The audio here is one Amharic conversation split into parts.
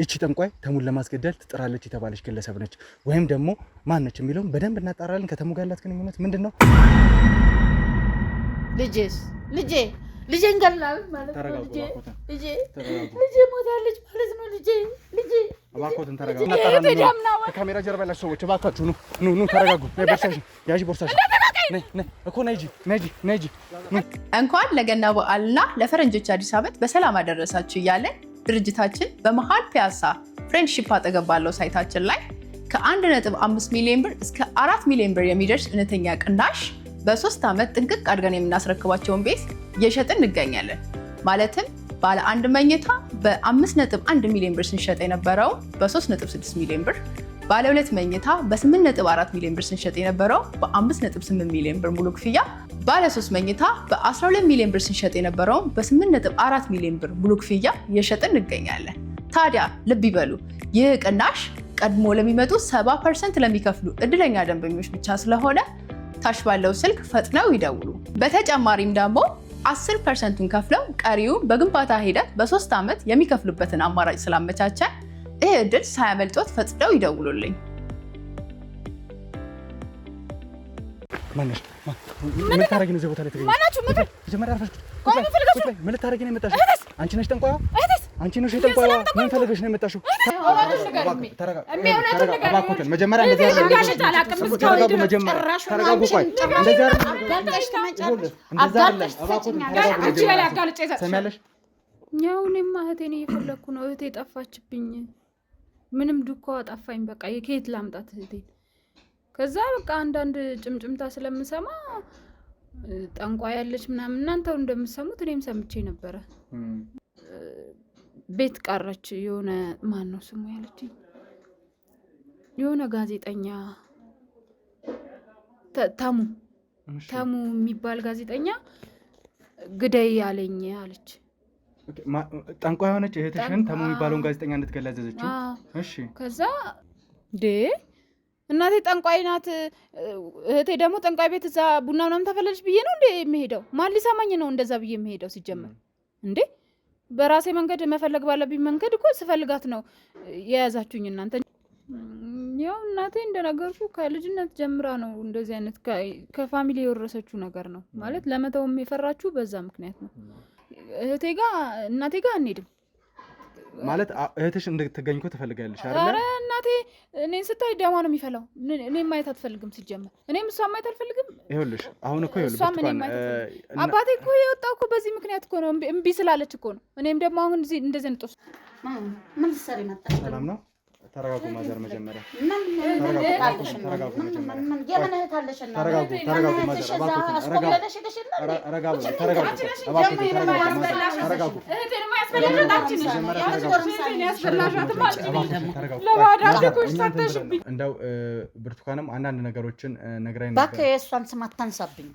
ይቺ ጠንቋይ ተሙን ለማስገደል ትጥራለች የተባለች ግለሰብ ነች ወይም ደግሞ ማን ነች የሚለውን በደንብ እናጣራለን። ከተሙ ጋር ያላት ግንኙነት ምንድነው? ልጄን ገላል ማለት ነው። ልጄ ሞታለች ማለት ነው። ልጄ እባክዎትን ተረጋጉ። ከካሜራ ጀርባ ያላችሁ ሰዎች እባካችሁ ኑ ተረጋጉ። ቦርሳሽን ያዢ፣ ቦርሳሽን ነይ እኮ ነይ። እንኳን ለገና በዓልና ለፈረንጆች አዲስ ዓመት በሰላም አደረሳችሁ እያለን ድርጅታችን በመሃል ፒያሳ ፍሬንድሺፕ አጠገብ ባለው ሳይታችን ላይ ከ1.5 ሚሊዮን ብር እስከ 4 ሚሊዮን ብር የሚደርስ እውነተኛ ቅናሽ በ3 ዓመት ጥንቅቅ አድርገን የምናስረክባቸውን ቤት እየሸጥን እንገኛለን። ማለትም ባለ 1 መኝታ በ5.1 ሚሊዮን ብር ስንሸጥ የነበረው በ3.6 ሚሊዮን ብር፣ ባለ 2 መኝታ በ8.4 ሚሊዮን ብር ስንሸጥ የነበረው በ5.8 ሚሊዮን ብር ሙሉ ክፍያ፣ ባለ 3 መኝታ በ12 ሚሊዮን ብር ስንሸጥ የነበረው በ8.4 ሚሊዮን ብር ሙሉ ክፍያ እየሸጥን እንገኛለን። ታዲያ ልብ ይበሉ፣ ይህ ቅናሽ ቀድሞ ለሚመጡ 70% ለሚከፍሉ እድለኛ ደንበኞች ብቻ ስለሆነ ታች ባለው ስልክ ፈጥነው ይደውሉ። በተጨማሪም ደግሞ 10%ን ከፍለው ቀሪውን በግንባታ ሂደት በ3 ዓመት የሚከፍሉበትን አማራጭ ስላመቻቸን ይህ እድል ሳያመልጦት ፈጥነው ይደውሉልኝ። ምን ታረጊ ነው? ዘቦታ ላይ ተገኘ ማናችሁ? መጀመሪያ አርፈሽ ምን ልታረጊ ነው የመጣሽው? አንቺ ነሽ ጠንቋይዋ? አንቺ ነሽ ጠንቋይዋ? ምን ፈልገሽ ነው የመጣሽው? እባክዎትን መጀመሪያ እንደዚህ ተረጋጉ። መጀመሪያ ተረጋጉ። ቆይ እንደዚህ ሰሚያለሽ? ያው እኔማ እህቴን እየፈለኩ ነው። እህቴ ጠፋችብኝ። ምንም ዱካዋ ጠፋኝ። በቃ የከየት ላምጣት እህቴን? ከዛ በቃ አንዳንድ ጭምጭምታ ስለምሰማ ጠንቋይ ያለች ምናምን እናንተው እንደምትሰሙት እኔም ሰምቼ ነበረ። ቤት ቀረች። የሆነ ማን ነው ስሙ ያለችኝ? የሆነ ጋዜጠኛ ተሙ የሚባል ጋዜጠኛ ግደይ ያለኝ አለች። ጠንቋይ ሆነች እህትሽን ተሙ የሚባለውን ጋዜጠኛ እንድትገላ ያዘዘችው? እሺ። ከዛ እናቴ ጠንቋይ ናት፣ እህቴ ደግሞ ጠንቋይ ቤት እዛ ቡና ምናምን ተፈለች ብዬ ነው እንዴ የምሄደው? ማን ሊሰማኝ ነው እንደዛ ብዬ የምሄደው? ሲጀመር እንዴ በራሴ መንገድ መፈለግ ባለብኝ መንገድ እኮ ስፈልጋት ነው የያዛችሁኝ እናንተ። ያው እናቴ እንደነገርኩ ከልጅነት ጀምራ ነው እንደዚህ አይነት ከፋሚሊ የወረሰችው ነገር ነው ማለት። ለመተውም የፈራችሁ በዛ ምክንያት ነው። እናቴ ጋር አንሄድም ማለት እህትሽ እንድትገኝ እኮ ትፈልጋለሽ አይደል? አረ እናቴ እኔን ስታይ ደማ ነው የሚፈላው። እኔን ማየት አትፈልግም ሲጀመር፣ እኔም እሷን ማየት አልፈልግም። ይኸውልሽ አሁን እኮ ይኸውልሽ አባቴ እኮ የወጣው እኮ በዚህ ምክንያት እኮ ነው፣ እምቢ ስላለች እኮ ነው። እኔም ደግሞ አሁን እንደዚህ እንጦስ ምን ልትሰሪ መጣሽ? ሰላም ነው? ተረጋጉ። ማዘር መጀመሪያ ተረጋጉ። እንደው ብርቱካንም አንዳንድ ነገሮችን ነግራኝ ነበር። እባክህ የእሷን ስም አታንሳብኝ።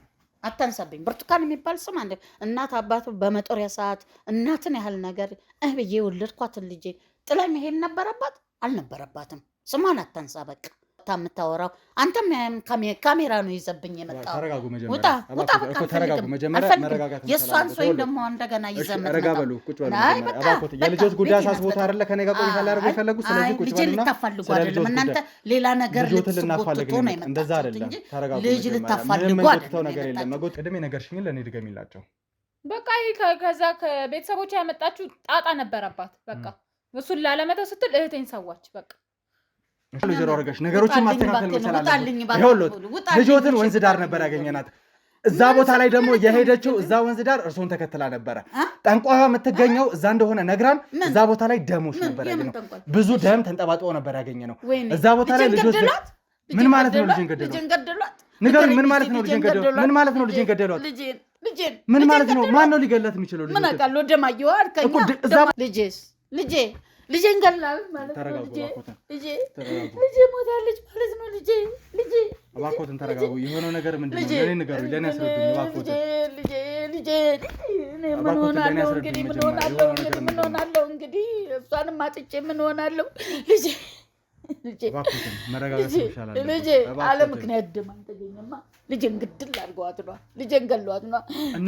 ብርቱካን የሚባል ስም አንድ እናት አባቱ በመጦሪያ ሰዓት እናትን ያህል ነገር ብዬ የወለድኳትን ልጄ ጥላ መሄድ ነበረባት አልነበረባትም? ስሟን አታንሳ። በቃ የምታወራው አንተም ካሜራ ነው ይዘብኝ የመጣው። ተረጋጉ። ውጣ እኮ ተረጋጉ። መጀመሪያ መረጋጋት የእሷን ሰው ደግሞ እንደገና ይዘምት ረጋ በሉ። ቁጭ በሉ። አባኮት የልጆት ጉዳይ አሳስቦት አይደለ ከኔ ጋር ቆይታ ሊያደርጉ የፈለጉ? ስለዚህ ቁጭ በሉና ልታፋልጉ አይደለም እናንተ ሌላ ነገር ልትስቦትቶ ነው የመጣው። እንደዛ አይደለም። ተረጋጉ። ልጅ ልታፋልጉ አይደለም። ነገር የለም። መጎት ቅድሜ ነገርሽኝ ለኔ ድገሚላቸው። በቃ ከዛ ከቤተሰቦቿ ያመጣችሁ ጣጣ ነበረባት። በቃ እሱን ላለመተው ስትል እህቴን ሰዋች። በቃ ልጅሮ አድርገሽ ነገሮችን ማስተካከል መቻል አለብኝ። ይኸውልዎት ልጆትን ወንዝ ዳር ነበር ያገኘናት። እዛ ቦታ ላይ ደግሞ የሄደችው እዛ ወንዝ ዳር እርሶን ተከትላ ነበረ። ጠንቋይዋ የምትገኘው እዛ እንደሆነ ነግራን እዛ ቦታ ላይ ደሞች ነበር ያገኘነው። ብዙ ደም ተንጠባጥቦ ነበር ያገኘነው እዛ ቦታ ላይ። ልጆች ምን ማለት ነው? ልጅን ገደሏት? ንገሩኝ። ምን ማለት ነው? ልጅን ገደሏት? ምን ማለት ነው? ልጅን ገደሏት? ምን ማለት ነው? ማን ነው ሊገላት የሚችለው? ምን አውቃለሁ። ደማየው አልከኛ ልጄን ገላል ማለት ነው። ልጄ ሞታለች ማለት ነው። ልጄ እባክዎትን ተረጋጉ። የሆነው ነገር ምንድን ነው? ለኔ ንገሩኝ፣ ለኔ አስረዱኝ እባክዎትን። ልጄ ምን ሆናለሁ እንግዲህ እሷንም አጥቼ ምን ሆናለሁ? ልጄ እባክዎትን መረጋጋት ይሻላል። ልጄ አለ ምክንያት ደም አልተገኘማ። ልጄን ግድል አድርገዋት ነው። ልጄን ገሏት ነው።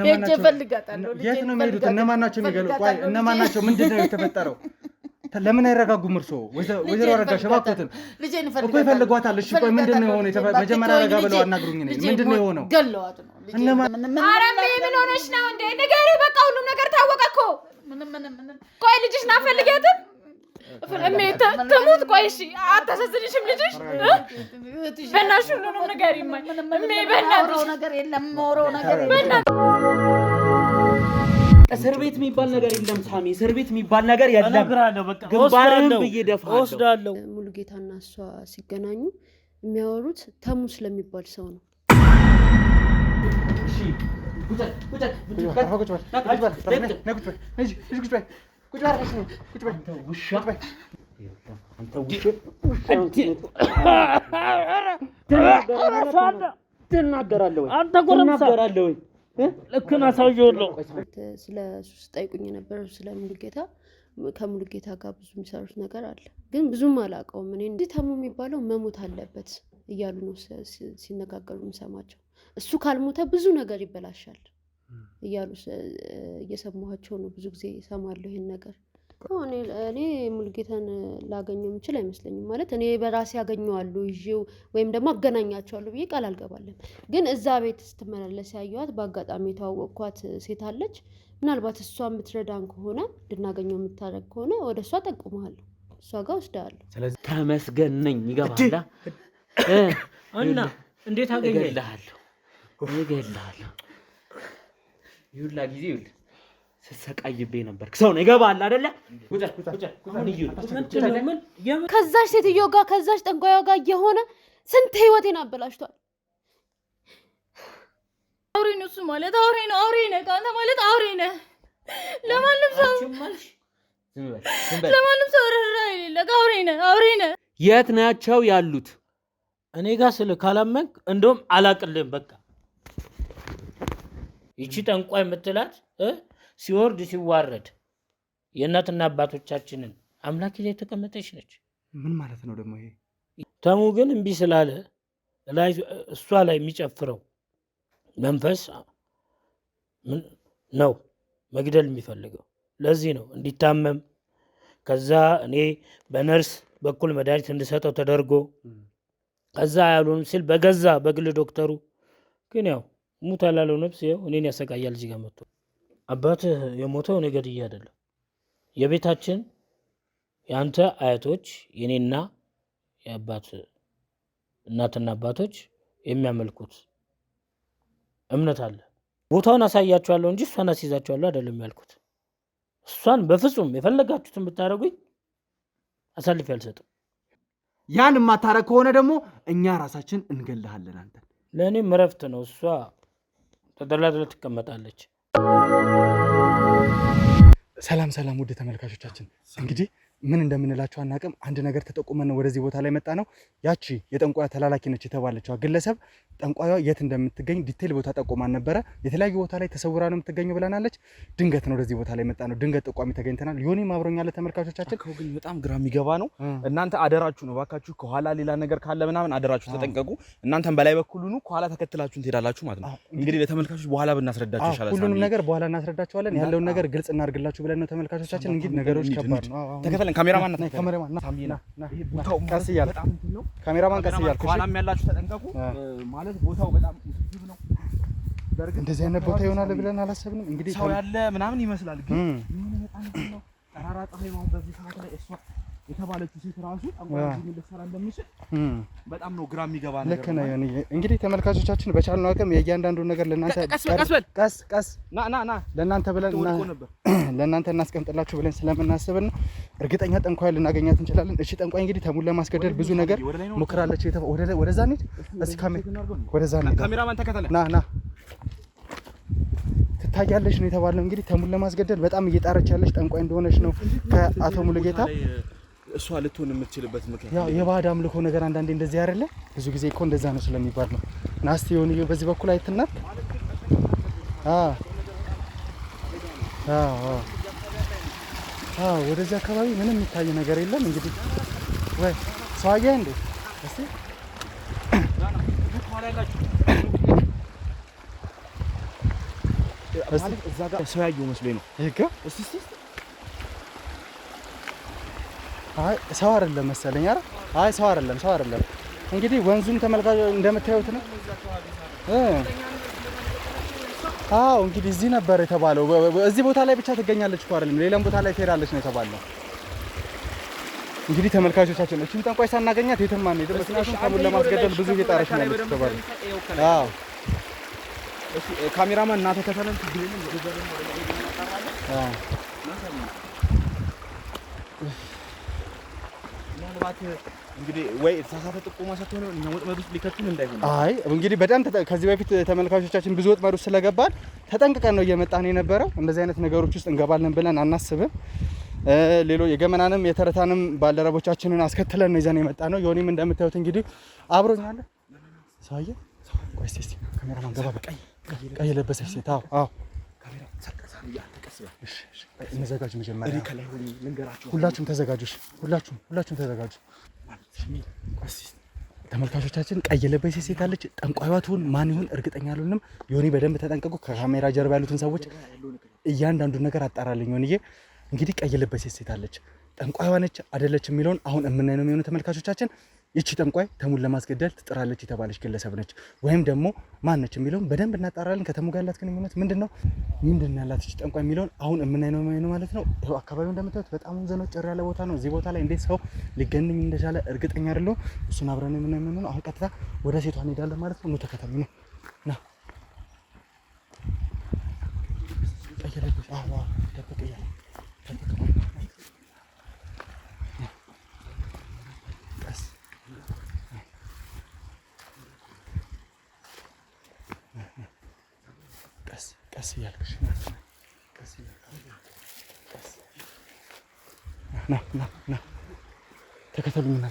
ሄጄ እፈልጋታለሁ። የት ነው የሚሄዱት? እነማን ናቸው የሚገሉት? ቆይ እነማን ናቸው? ምንድን ነው የተፈጠረው? ለምን አይረጋጉም? እርሶ ወይዘሮ አረጋሽ እባክዎትን እኮ ይፈልጓታል። እሺ ቆይ ምንድን ነው የሆነው? መጀመሪያ ረጋ ብለው አናግሩኝ። ምንድን ነው የሆነው? ገለዋት ነው ኧረ ምን ሆነሽ ነው እንዴ? ንገሪው በቃ ሁሉም ነገር ታወቀ እኮ። ቆይ ልጅሽን አትፈልጊያትም? ትሙት። ቆይ እሺ አታሳዝንሽም ልጅሽ? በእናትሽ ሁሉንም ንገሪኝ። በእናትሽ ነገር የለም ሞረው ነገር እስር ቤት የሚባል ነገር የለም ሳሚ። እስር ቤት የሚባል ነገር የለም። ግንባርህን ብዬ እደፋለሁ። ሙሉጌታና እሷ ሲገናኙ የሚያወሩት ተሙ ስለሚባል ሰው ነው። ትናገራለህ ወይ? ልክ ነህ ሰውዬው። ስለ እሱ ስጠይቁኝ የነበረው ስለ ሙሉጌታ ከሙሉጌታ ጋር ብዙ የሚሰሩት ነገር አለ፣ ግን ብዙም አላውቀውም። እኔ እንዲህ ተሙ የሚባለው መሞት አለበት እያሉ ነው ሲነጋገሩ የምሰማቸው። እሱ ካልሞተ ብዙ ነገር ይበላሻል እያሉ እየሰማኋቸው ነው። ብዙ ጊዜ እሰማለሁ ይሄን ነገር። እኔ ሙሉጌታን ላገኘው የምችል አይመስለኝም። ማለት እኔ በራሴ ያገኘዋለሁ ይዤው ወይም ደግሞ አገናኛቸዋለሁ ብዬ ቃል አልገባለም። ግን እዛ ቤት ስትመላለስ ያየኋት በአጋጣሚ የተዋወቅኳት ሴት አለች። ምናልባት እሷ የምትረዳን ከሆነ እንድናገኘው የምታደርግ ከሆነ ወደ እሷ ጠቁመሃለሁ፣ እሷ ጋር ወስደሃለሁ። ስለዚህ ተመስገን ነኝ። ይገባላ እና እንዴት አገኘልሃለሁ? ይሁላ ጊዜ ይሁላ ስትሰቃይብኝ ነበር። ሰው ነው ይገባል አይደለ? ከዛሽ ሴትዮ ጋር ከዛሽ ጠንቋዩ ጋር የሆነ ስንት ህይወቴን አበላሽቷል። አውሬ ነው እሱ ማለት አውሬ ነው። አውሬ ነህ ካንተ ማለት አውሬ ነህ። ለማንም ሰው ርህራሄ የሌለህ አውሬ ነህ። የት ናቸው ያሉት? እኔ ጋር ስለ ካላመንክ እንደውም አላቅልህም። በቃ ይቺ ጠንቋይ የምትላት ሲወርድ ሲዋረድ የእናትና አባቶቻችንን አምላክ ይዘህ የተቀመጠች ነች። ምን ማለት ነው ደግሞ ይሄ? ተሙ ግን እምቢ ስላለ እሷ ላይ የሚጨፍረው መንፈስ ነው መግደል የሚፈልገው። ለዚህ ነው እንዲታመም ከዛ እኔ በነርስ በኩል መድኃኒት እንድሰጠው ተደርጎ ከዛ ያሉን ሲል በገዛ በግል ዶክተሩ ግን ያው ሙት ያላለው ነፍስ ያው እኔን ያሰቃያል። እዚህ ጋር መጥቶ አባትህ የሞተው እኔ ገድዬ አይደለም። የቤታችን የአንተ አያቶች የኔና የአባት እናትና አባቶች የሚያመልኩት እምነት አለ። ቦታውን አሳያቸዋለሁ እንጂ እሷን አስይዛቸዋለሁ አይደለም ያልኩት። እሷን በፍጹም የፈለጋችሁትን ብታደርጉኝ አሳልፌ አልሰጥም። ያን የማታረግ ከሆነ ደግሞ እኛ ራሳችን እንገልሃለን። አንተ ለእኔም እረፍት ነው። እሷ ተደላድላ ትቀመጣለች። ሰላም ውድ ተመልካቾቻችን፣ እንግዲህ ምን እንደምንላችሁ አናውቅም። አንድ ነገር ተጠቁመን ወደዚህ ቦታ ላይ መጣ ነው። ያቺ የጠንቋያ ተላላኪ ነች የተባለችው ግለሰብ ጠንቋያ የት እንደምትገኝ ዲቴል ቦታ ጠቁማን ነበረ። የተለያዩ ቦታ ላይ ተሰውራ ነው የምትገኘው ብለናለች። ድንገት ነው ወደዚህ ቦታ ላይ መጣ ነው። ድንገት ጠቋሚ ተገኝተናል። ዮኒ ማብሮኛለ። ተመልካቾቻችን ግን በጣም ግራ የሚገባ ነው። እናንተ አደራችሁ ነው ባካችሁ፣ ከኋላ ሌላ ነገር ካለ ምናምን አደራችሁ ተጠንቀቁ። እናንተም በላይ በኩል ሁኑ፣ ከኋላ ተከትላችሁን ትሄዳላችሁ ማለት ነው። እንግዲህ ለተመልካቾች በኋላ ብናስረዳችሁ ይሻላል። ሁሉንም ነገር በኋላ እናስረዳቸዋለን። ያለውን ነገር ግልጽ እናርግላችሁ ብለን ነው ተመልካቾቻችን። እንግዲህ ነገሮች ከባድ ነው። ተከተለን። ካሜራማን ቀስ እያልክ ካሜራማን ቀስ እያልክ ከኋላም ያላችሁ ተጠንቀቁ። ማለት ቦታው በጣም ውስብስብ ነው። እንደዚህ አይነት ቦታ ይሆናል ብለን አላሰብንም። እንግዲህ ሰው ያለ ምናምን ይመስላል፣ ግን የሆነ በጣም ነው ጠራራ ፀሐይ ነው በዚህ ሰዓት ላይ እሷ የተባለችው ሴት ራሱ ጠንቋይ ልትሰራ እንደምትችል በጣም ነው ግራ የሚገባ ነገር። ልክ ነው። እንግዲህ ተመልካቾቻችን በቻልነው አቅም የእያንዳንዱ ነገር ለእናንተ ቀስ ና ለእናንተ ብለን ለእናንተ እናስቀምጥላችሁ ብለን ስለምናስብን ነው። እርግጠኛ ጠንቋይ ልናገኛት እንችላለን። እሺ ጠንቋይ እንግዲህ ተሙን ለማስገደል ብዙ ነገር ሞክራለች። ወደዛ እንሂድ እስኪ ወደዛ እንሂድ። ካሜራማን ተከተለ ና ትታያለሽ ነው የተባለው። እንግዲህ ተሙን ለማስገደል በጣም እየጣረች ያለች ጠንቋይ እንደሆነች ነው ከአቶ ሙሉጌታ እሷ ልትሆን የምትችልበት ምክንያት ያው የባዕድ አምልኮ ነገር አንዳንዴ እንደዚህ አይደለ? ብዙ ጊዜ እኮ እንደዛ ነው ስለሚባል ነው። ናስቲ የሆነ በዚህ በኩል አይተናል። ወደዚህ አካባቢ ምንም የሚታይ ነገር የለም። እንግዲህ ወይ ሰው አየህ እንዴ? እስቲ እዛ ጋር ሰው ያየው መስሎኝ ነው። ይሄ እስቲ አይ ሰው አይደለም መሰለኝ። ኧረ አይ ሰው አይደለም። እንግዲህ ወንዙም ተመልካቾች እንደምታዩት ነው። አዎ እንግዲህ እዚህ ነበር የተባለው። እዚህ ቦታ ላይ ብቻ ትገኛለች እኮ አይደለም፣ ሌላም ቦታ ላይ ትሄዳለች ነው የተባለው። እንግዲህ ተመልካቾቻችን እቺን ጠንቋይ ሳናገኛት የትም አንሄድም። ምክንያቱም ከሙሉ ለማስገደል ብዙ እየጣረች ነው ያለችው ተባለ። አዎ እሺ ካሜራማን እናንተ ከተለን ትግሉን ምናልባት እንግዲህ ወይ ተሳሳተ ጥቆማ ሰጥተው ነው እኛ ወጥመድ ውስጥ ሊከቱን እንዳይሆን። አይ እንግዲህ በጣም ከዚህ በፊት ተመልካቾቻችን ብዙ ወጥመድ ውስጥ ስለገባን ተጠንቅቀን ነው እየመጣን የነበረው። እንደዚህ አይነት ነገሮች ውስጥ እንገባለን ብለን አናስብም። ሌሎች የገመናንም የተረታንም ባልደረቦቻችንን አስከትለን ነው ይዘን የመጣ ነው። ዮኒም እንደምታዩት እንግዲህ አብሮኛል። ሳየ ቆይ እስቲ ካሜራማን ገባ ቀይ ለበሰች ሴት። አዎ ካሜራ ሰቀሳ ያተቀስበ እሺ እንዘጋጅ። መጀመሪያ ከላይ ሆኒ ልንገራችሁ። ሁላችሁም ተዘጋጁ። ሁላችሁም ተዘጋጁ። ተመልካቾቻችን ቀይ ለበሰች ሴት አለች። ጠንቋይዋ ትሁን ማን ይሁን እርግጠኛ አልሆንም። ዮኒ በደንብ ተጠንቀቁ። ከካሜራ ጀርባ ያሉትን ሰዎች እያንዳንዱን ነገር አጣራልኝ። ዮኒዬ እንግዲህ ቀይ ለበሰች ሴት አለች። ጠንቋይዋ ነች አይደለች የሚለውን አሁን የምናየው ነው የሚሆነው ተመልካቾቻችን። ይቺ ጠንቋይ ተሙን ለማስገደል ትጥራለች የተባለች ግለሰብ ነች ወይም ደግሞ ማን ነች የሚለውን በደንብ እናጣራለን። ከተሙ ጋር ያላት ግንኙነት ምንድን ነው ያላት ይቺ ጠንቋይ የሚለውን አሁን የምናየው ነው ማለት ነው። ይሄው አካባቢው እንደምታዩት በጣም ዘኖች ጭር ያለ ቦታ ነው። እዚህ ቦታ ላይ እንዴት ሰው ሊገናኝ እንደቻለ እርግጠኛ አይደለሁም። እሱን አብረን የምናየው ነው። አሁን ቀጥታ ወደ ሴቷ እንሄዳለን ማለት ነው። ተከተሉ ነው ና ቀየለሽ አዋ ተፈቀየ ቀስ እያልኩሽ ና ተከተሉኝና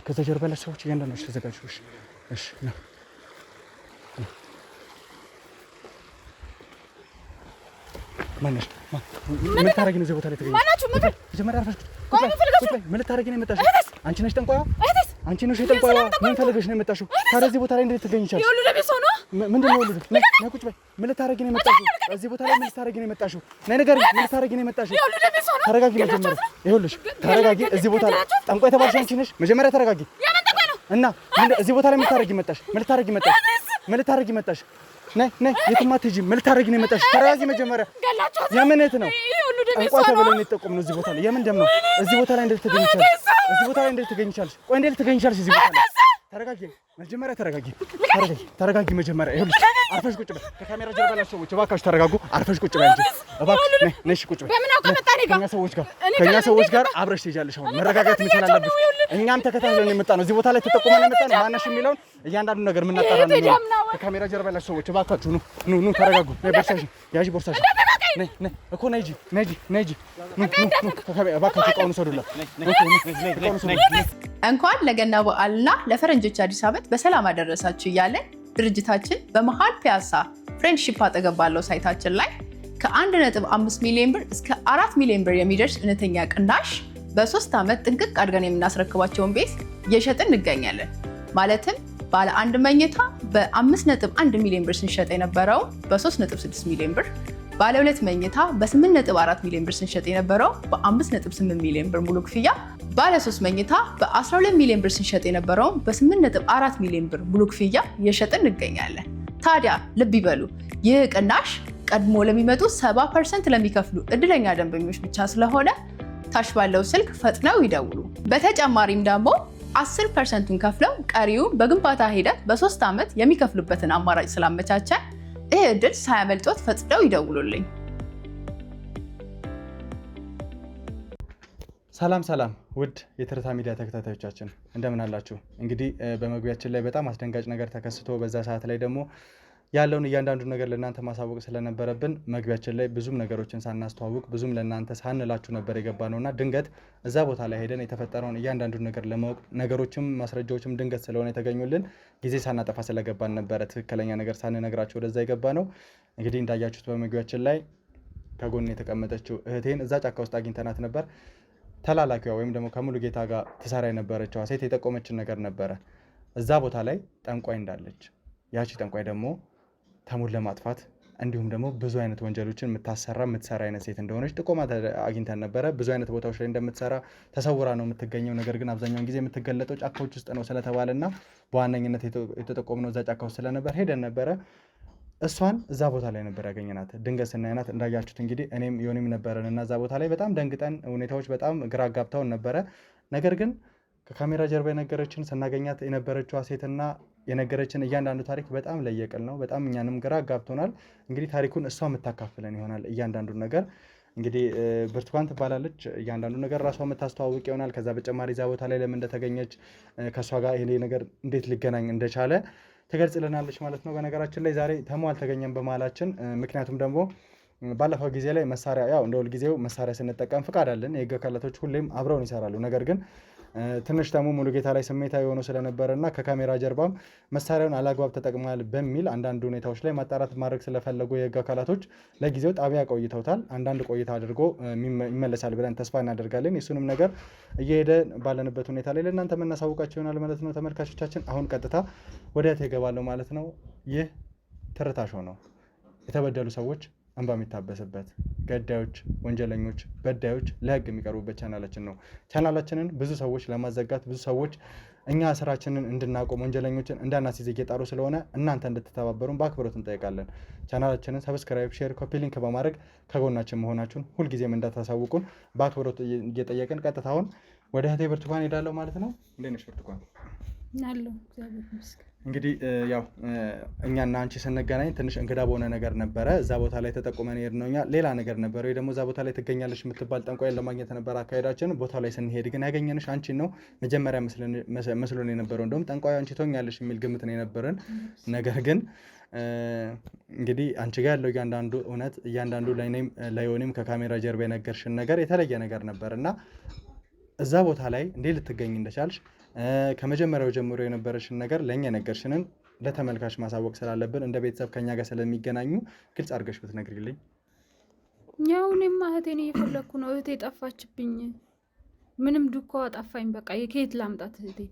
ከዛ ጀርባ ያላችሁ ሰዎች እያንዳንዳችሁ ተዘጋጁ። እሺ ና ማነሽ ምን ታረጊ ነው እዚህ ቦታ ላይ ተገኘሽ? ማናችሁ መጀመሪያ አርፈሽ ምን ልታረጊ ነው የመጣሽው? አንቺ ነሽ ጠንቋይዋ? አንቺ ነሽ ጠንቋይዋ? ምን ፈልገሽ ነው የመጣሽው? ታዲያ እዚህ ቦታ ላይ እንዴት ትገኝቻለሽ? ይሁሉ ለቤት ሆኖ ምንድን ነው ይሁሉ? ነይ ቁጭ በይ። ምን ልታረጊ ነው የመጣሽው? እዚህ ቦታ ላይ ምን ልታረጊ ነው የመጣሽው? ነይ ንገሪኝ። ምን ልታረጊ ነው የመጣሽው? ይሁሉ ለቤት ሆኖ ተረጋጊ። መጀመሪያ ይኸውልሽ ተረጋጊ። እዚህ ቦታ ላይ ጠንቋይ ተባልሽ አንቺ ነሽ። መጀመሪያ ተረጋጊ። የምን ጠንቋይ ነው? እና እዚህ ቦታ ላይ ምን ልታረጊ መጣሽ? ምን ልታረጊ መጣሽ? ነይ የትም አትሄጂም። ምን ልታረጊ ነው የመጣሽው? ተረጋጊ መጀመሪያ። የምን እህት ነው? ጠንቋይ ተብለን የተጠቆምነው እዚህ ቦታ ላይ የምን ደም ነው? እዚህ ቦታ ላይ እንዴት ትገኝቻለሽ? ቆይ እንዴት ልትገኝቻለሽ እዚህ ቦታ ላይ? ተረጋጊ መጀመሪያ ተረጋጊ መጀመሪያ። ይኸውልሽ አርፈሽ ቁጭ በይ። ከካሜራ ጀርባ ያላችሁ ሰዎች እባካችሁ ተረጋጉ። አርፈሽ ቁጭ በይ እንጂ እባክሽ። ነይ ቁጭ በይ። ከእኛ ሰዎች ጋር አብረሽ ትሄጃለሽ። አሁን መረጋጋት መቻል አለብሽ። እኛም ተከታትለን የመጣ ነው። እዚህ ቦታ ላይ ተጠቁመን የመጣ ነው። ማነሽ የሚለውን እያንዳንዱ ነገር የምናጣራ ነው። ከካሜራ ጀርባ ያላችሁ ሰዎች እባካችሁ ኑ ተረጋጉ። ነይ ቦርሳሽን ያዢ። ቦርሳሽን ነይ እኮ ነይ እንጂ እባካችሁ እቃውን ውሰዱላት። እንኳን ለገና በዓልና ለፈረንጆች አዲስ ዓመት በሰላም አደረሳችሁ እያለን ድርጅታችን በመሃል ፒያሳ ፍሬንድሺፕ አጠገብ ባለው ሳይታችን ላይ ከ1.5 ሚሊዮን ብር እስከ 4 ሚሊዮን ብር የሚደርስ እውነተኛ ቅናሽ በ3 ዓመት ጥንቅቅ አድርገን የምናስረክባቸውን ቤት እየሸጥን እንገኛለን። ማለትም ባለ 1 መኝታ በ5.1 ሚሊዮን ብር ስንሸጥ የነበረው በ3.6 ሚሊዮን ብር፣ ባለ 2 መኝታ በ8.4 ሚሊዮን ብር ስንሸጥ የነበረው በ5.8 ሚሊዮን ብር ሙሉ ክፍያ፣ ባለ 3 መኝታ በ12 ሚሊዮን ብር ስንሸጥ የነበረው በ8.4 ሚሊዮን ብር ሙሉ ክፍያ እየሸጥን እንገኛለን። ታዲያ ልብ ይበሉ፣ ይህ ቅናሽ ቀድሞ ለሚመጡ 70% ለሚከፍሉ እድለኛ ደንበኞች ብቻ ስለሆነ ታች ባለው ስልክ ፈጥነው ይደውሉ። በተጨማሪም ደግሞ 10%ን ከፍለው ቀሪውን በግንባታ ሂደት በ3 ዓመት የሚከፍሉበትን አማራጭ ስላመቻቸን ይህ እድል ሳያመልጦት ፈጥነው ይደውሉልኝ። ሰላም ውድ የትርታ ሚዲያ ተከታታዮቻችን እንደምን አላችሁ? እንግዲህ በመግቢያችን ላይ በጣም አስደንጋጭ ነገር ተከስቶ በዛ ሰዓት ላይ ደግሞ ያለውን እያንዳንዱ ነገር ለእናንተ ማሳወቅ ስለነበረብን መግቢያችን ላይ ብዙም ነገሮችን ሳናስተዋውቅ ብዙም ለእናንተ ሳንላችሁ ነበር የገባ ነውና ድንገት እዛ ቦታ ላይ ሄደን የተፈጠረውን እያንዳንዱ ነገር ለማወቅ ነገሮችም ማስረጃዎችም ድንገት ስለሆነ የተገኙልን ጊዜ ሳናጠፋ ስለገባን ነበረ ትክክለኛ ነገር ሳንነግራችሁ ወደዛ የገባ ነው። እንግዲህ እንዳያችሁት በመግቢያችን ላይ ከጎን የተቀመጠችው እህቴን እዛ ጫካ ውስጥ አግኝተናት ነበር። ተላላኪዋ ወይም ደግሞ ከሙሉጌታ ጋር ትሰራ የነበረችዋ ሴት የጠቆመችን ነገር ነበረ። እዛ ቦታ ላይ ጠንቋይ እንዳለች፣ ያቺ ጠንቋይ ደግሞ ተሙን ለማጥፋት እንዲሁም ደግሞ ብዙ አይነት ወንጀሎችን የምትሰራ አይነት ሴት እንደሆነች ጥቆማ አግኝተን ነበረ። ብዙ አይነት ቦታዎች ላይ እንደምትሰራ ተሰውራ ነው የምትገኘው። ነገር ግን አብዛኛውን ጊዜ የምትገለጠው ጫካዎች ውስጥ ነው ስለተባለና በዋነኝነት የተጠቆምነው እዛ ጫካ ውስጥ ስለነበር ሄደን ነበረ። እሷን እዛ ቦታ ላይ ነበር ያገኘናት። ድንገት ስናየናት እንዳያችሁት እንግዲህ እኔም ዮኒም ነበረን እና እዛ ቦታ ላይ በጣም ደንግጠን ሁኔታዎች በጣም ግራ አጋብተውን ነበረ። ነገር ግን ከካሜራ ጀርባ የነገረችን ስናገኛት የነበረችዋ ሴትና የነገረችን እያንዳንዱ ታሪክ በጣም ለየቅል ነው። በጣም እኛንም ግራ አጋብቶናል። እንግዲህ ታሪኩን እሷ የምታካፍለን ይሆናል። እያንዳንዱን ነገር እንግዲህ ብርቱካን ትባላለች። እያንዳንዱ ነገር ራሷ የምታስተዋውቅ ይሆናል። ከዛ በተጨማሪ እዛ ቦታ ላይ ለምን እንደተገኘች ከእሷ ጋር ይሄ ነገር እንዴት ሊገናኝ እንደቻለ ትገልጽልናለች ማለት ነው። በነገራችን ላይ ዛሬ ተሙ አልተገኘም በመሀላችን። ምክንያቱም ደግሞ ባለፈው ጊዜ ላይ መሳሪያ ያው እንደ ሁልጊዜው መሳሪያ ስንጠቀም ፍቃድ አለን። የህግ አካላቶች ሁሌም አብረውን ይሰራሉ። ነገር ግን ትንሽ ተሙ ሙሉጌታ ላይ ስሜታዊ የሆኑ ስለነበረ እና ከካሜራ ጀርባም መሳሪያውን አላግባብ ተጠቅሟል በሚል አንዳንድ ሁኔታዎች ላይ ማጣራት ማድረግ ስለፈለጉ የህግ አካላቶች ለጊዜው ጣቢያ ቆይተውታል። አንዳንድ ቆይታ አድርጎ ይመለሳል ብለን ተስፋ እናደርጋለን። የሱንም ነገር እየሄደ ባለንበት ሁኔታ ላይ ለእናንተ የምናሳውቃቸው ይሆናል ማለት ነው። ተመልካቾቻችን አሁን ቀጥታ ወደ እህቴ እገባለሁ ማለት ነው። ይህ ትርታ ሾው ነው። የተበደሉ ሰዎች እንባ የሚታበስበት፣ ገዳዮች፣ ወንጀለኞች፣ በዳዮች ለህግ የሚቀርቡበት ቻናላችን ነው። ቻናላችንን ብዙ ሰዎች ለማዘጋት ብዙ ሰዎች እኛ ስራችንን እንድናቆም ወንጀለኞችን እንዳናስይዝ እየጣሩ ስለሆነ እናንተ እንድትተባበሩን በአክብሮት እንጠይቃለን። ቻናላችንን ሰብስክራይብ፣ ሼር፣ ኮፒ ሊንክ በማድረግ ከጎናችን መሆናችሁን ሁልጊዜም እንዳታሳውቁን በአክብሮት እየጠየቅን ቀጥታውን ወደ እህቴ ብርቱካን ሄዳለሁ ማለት ነው። እንዴት ነሽ ብርቱካን? እንግዲህ ያው እኛና አንቺ ስንገናኝ ትንሽ እንግዳ በሆነ ነገር ነበረ። እዛ ቦታ ላይ ተጠቁመን ሄድነው እኛ ሌላ ነገር ነበረ ወይ ደግሞ እዛ ቦታ ላይ ትገኛለሽ የምትባል ጠንቋይን ለማግኘት ነበር አካሄዳችን። ቦታ ላይ ስንሄድ ግን ያገኘንሽ አንቺን ነው። መጀመሪያ መስሎን የነበረው እንደውም ጠንቋዩ አንቺ ትሆኛለሽ የሚል ግምት ነው የነበረን። ነገር ግን እንግዲህ አንቺ ጋር ያለው እያንዳንዱ እውነት እያንዳንዱ ለዮኒም ከካሜራ ጀርባ የነገርሽን ነገር የተለየ ነገር ነበር እና እዛ ቦታ ላይ እንዴት ልትገኝ እንደቻልሽ ከመጀመሪያው ጀምሮ የነበረሽን ነገር ለእኛ ነገርሽንን ለተመልካች ማሳወቅ ስላለብን እንደ ቤተሰብ ከኛ ጋር ስለሚገናኙ ግልጽ አድርገሽ ብትነግሪልኝ። ያው እኔማ እህቴን እየፈለግኩ ነው። እህቴ ጠፋችብኝ። ምንም ዱካዋ ጠፋኝ። በቃ የከየት ላምጣት እህቴን?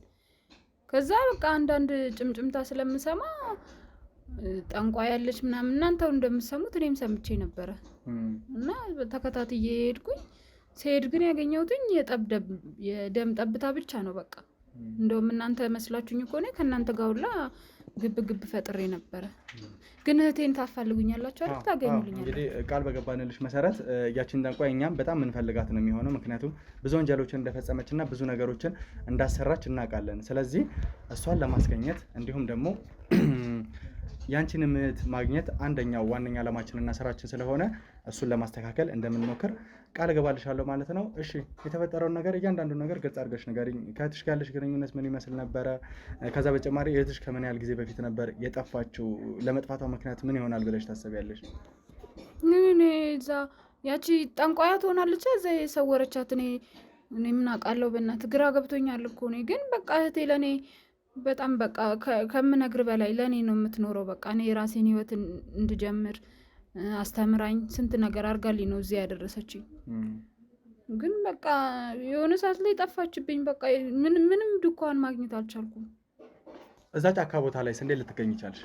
ከዛ በቃ አንዳንድ ጭምጭምታ ስለምሰማ ጠንቋይ ያለች ምናምን እናንተው እንደምሰሙት እኔም ሰምቼ ነበረ እና ተከታትዬ ሄድኩኝ። ሲሄድ ግን ያገኘሁትኝ የደም ጠብታ ብቻ ነው። በቃ እንደውም እናንተ መስላችሁኝ ከሆነ ከእናንተ ጋር ሁላ ግብ ፈጥሬ ነበረ። ግን እህቴን ታፋልጉኛላችሁ አይደል? ታገኙልኛል። እንግዲህ ቃል በገባንልሽ መሰረት ያችን ጠንቋይ እኛም በጣም የምንፈልጋት ነው የሚሆነው። ምክንያቱም ብዙ ወንጀሎችን እንደፈጸመችና ብዙ ነገሮችን እንዳሰራች እናውቃለን። ስለዚህ እሷን ለማስገኘት እንዲሁም ደግሞ ያንቺን እህት ማግኘት አንደኛው ዋነኛ ዓላማችንና ስራችን ስለሆነ እሱን ለማስተካከል እንደምንሞክር ቃል እገባልሻለሁ ማለት ነው። እሺ፣ የተፈጠረውን ነገር እያንዳንዱ ነገር ግልጽ አድርገሽ ንገሪኝ። ከእህትሽ ጋር ያለሽ ግንኙነት ምን ይመስል ነበረ? ከዛ በተጨማሪ እህትሽ ከምን ያህል ጊዜ በፊት ነበር የጠፋችው? ለመጥፋቷ ምክንያት ምን ይሆናል ብለሽ ታስቢያለሽ? እኔ እዛ ያቺ ጠንቋያ ትሆናለች እዛ የሰወረቻት እኔ ምን አውቃለሁ። በእናትህ ግራ ገብቶኛል እኮ እኔ ግን በቃ እህቴ ለእኔ በጣም በቃ ከምነግር በላይ ለእኔ ነው የምትኖረው። በቃ እኔ የራሴን ህይወት እንድጀምር አስተምራኝ ስንት ነገር አድርጋልኝ ነው እዚህ ያደረሰችኝ። ግን በቃ የሆነ ሰዓት ላይ ጠፋችብኝ። በቃ ምንም ድኳን ማግኘት አልቻልኩም። እዛ ጫካ ቦታ ላይ እንዴት ልትገኝ ይቻልሽ?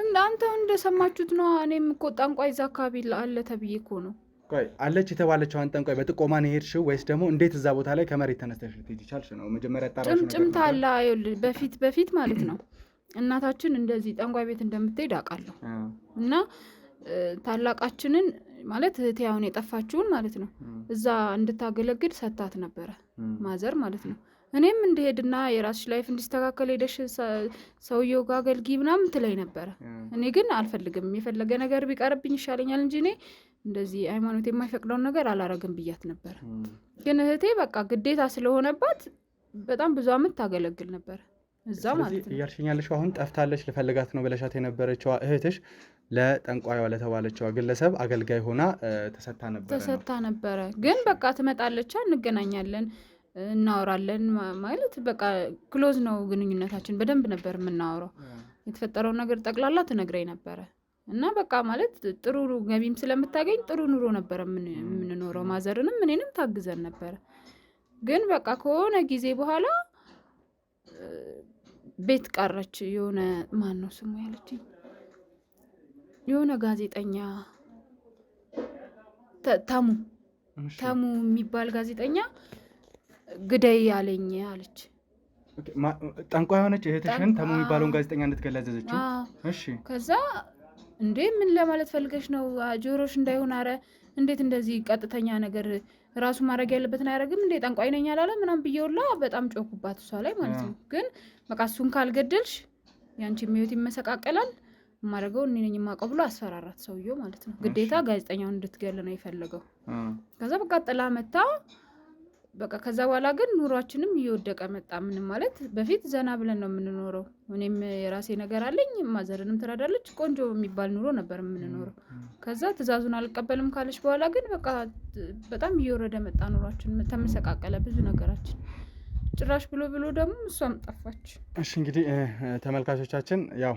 እናንተ እንደሰማችሁት ነው። እኔም እኮ ጠንቋይ እዛ አካባቢ አለ ተብዬ እኮ ነው። ቆይ አለች የተባለችዋን ጠንቋይ በጥቆማ ነው የሄድሽው ወይስ ደግሞ እንዴት እዛ ቦታ ላይ ከመሬት ተነስተሽ ልትሄጂ ቻልሽ ነው? መጀመሪያ ጭምጭምታ አለ። በፊት ማለት ነው እናታችን እንደዚህ ጠንቋይ ቤት እንደምትሄድ አውቃለሁ። እና ታላቃችንን ማለት እህቴ አሁን የጠፋችውን ማለት ነው እዛ እንድታገለግል ሰታት ነበረ ማዘር ማለት ነው። እኔም እንደሄድና የራስሽ ላይፍ እንዲስተካከል ሄደሽ ሰውየው ጋር አገልጊ ምናምን ትለኝ ነበረ። እኔ ግን አልፈልግም። የፈለገ ነገር ቢቀርብኝ ይሻለኛል እንጂ እኔ እንደዚህ ሃይማኖት የማይፈቅደውን ነገር አላረግም ብያት ነበር። ግን እህቴ በቃ ግዴታ ስለሆነባት በጣም ብዙ አመት ታገለግል ነበር እዛ ማለት ነው። እያልሽኛለሽ አሁን ጠፍታለች ልፈልጋት ነው ብለሻት የነበረችዋ እህትሽ ለጠንቋይዋ ለተባለችዋ ግለሰብ አገልጋይ ሆና ተሰጥታ ነበረ። ግን በቃ ትመጣለች፣ እንገናኛለን፣ እናወራለን ማለት በቃ ክሎዝ ነው ግንኙነታችን። በደንብ ነበር የምናወራው። የተፈጠረውን ነገር ጠቅላላ ትነግረኝ ነበረ እና በቃ ማለት ጥሩ ገቢም ስለምታገኝ ጥሩ ኑሮ ነበር የምንኖረው። ማዘርንም እኔንም ታግዘን ነበረ። ግን በቃ ከሆነ ጊዜ በኋላ ቤት ቀረች። የሆነ ማን ነው ስሙ ያለችኝ የሆነ ጋዜጠኛ ተሙ የሚባል ጋዜጠኛ ግደይ ያለኝ አለች። ጠንቋይ የሆነች እህትሽን ተሙ የሚባለውን ጋዜጠኛ እንድትገለዘዘችው። እሺ ከዛ እንዴ ምን ለማለት ፈልገሽ ነው? ጆሮሽ እንዳይሆን፣ አረ እንዴት እንደዚህ ቀጥተኛ ነገር ራሱ ማድረግ ያለበትን አያደርግም እንዴ? ጠንቋይ ነኝ አላለ ምናምን ብዬውላ በጣም ጮኩባት እሷ ላይ ማለት ነው። ግን በቃ እሱን ካልገደልሽ ያንቺ ህይወት ይመሰቃቀላል ማድረገው እኔ ነኝ የማውቀው ብሎ አስፈራራት ሰውየው ማለት ነው። ግዴታ ጋዜጠኛውን እንድትገል ነው የፈለገው። ከዛ በቃ ጥላ መታ። በቃ ከዛ በኋላ ግን ኑሯችንም እየወደቀ መጣ። ምንም ማለት በፊት ዘና ብለን ነው የምንኖረው። እኔም የራሴ ነገር አለኝ፣ ማዘርንም ትረዳለች። ቆንጆ የሚባል ኑሮ ነበር የምንኖረው። ከዛ ትእዛዙን አልቀበልም ካለች በኋላ ግን በቃ በጣም እየወረደ መጣ ኑሯችን፣ ተመሰቃቀለ ብዙ ነገራችን። ጭራሽ ብሎ ደግሞ እሷም ጠፋች። እሺ እንግዲህ ተመልካቾቻችን ያው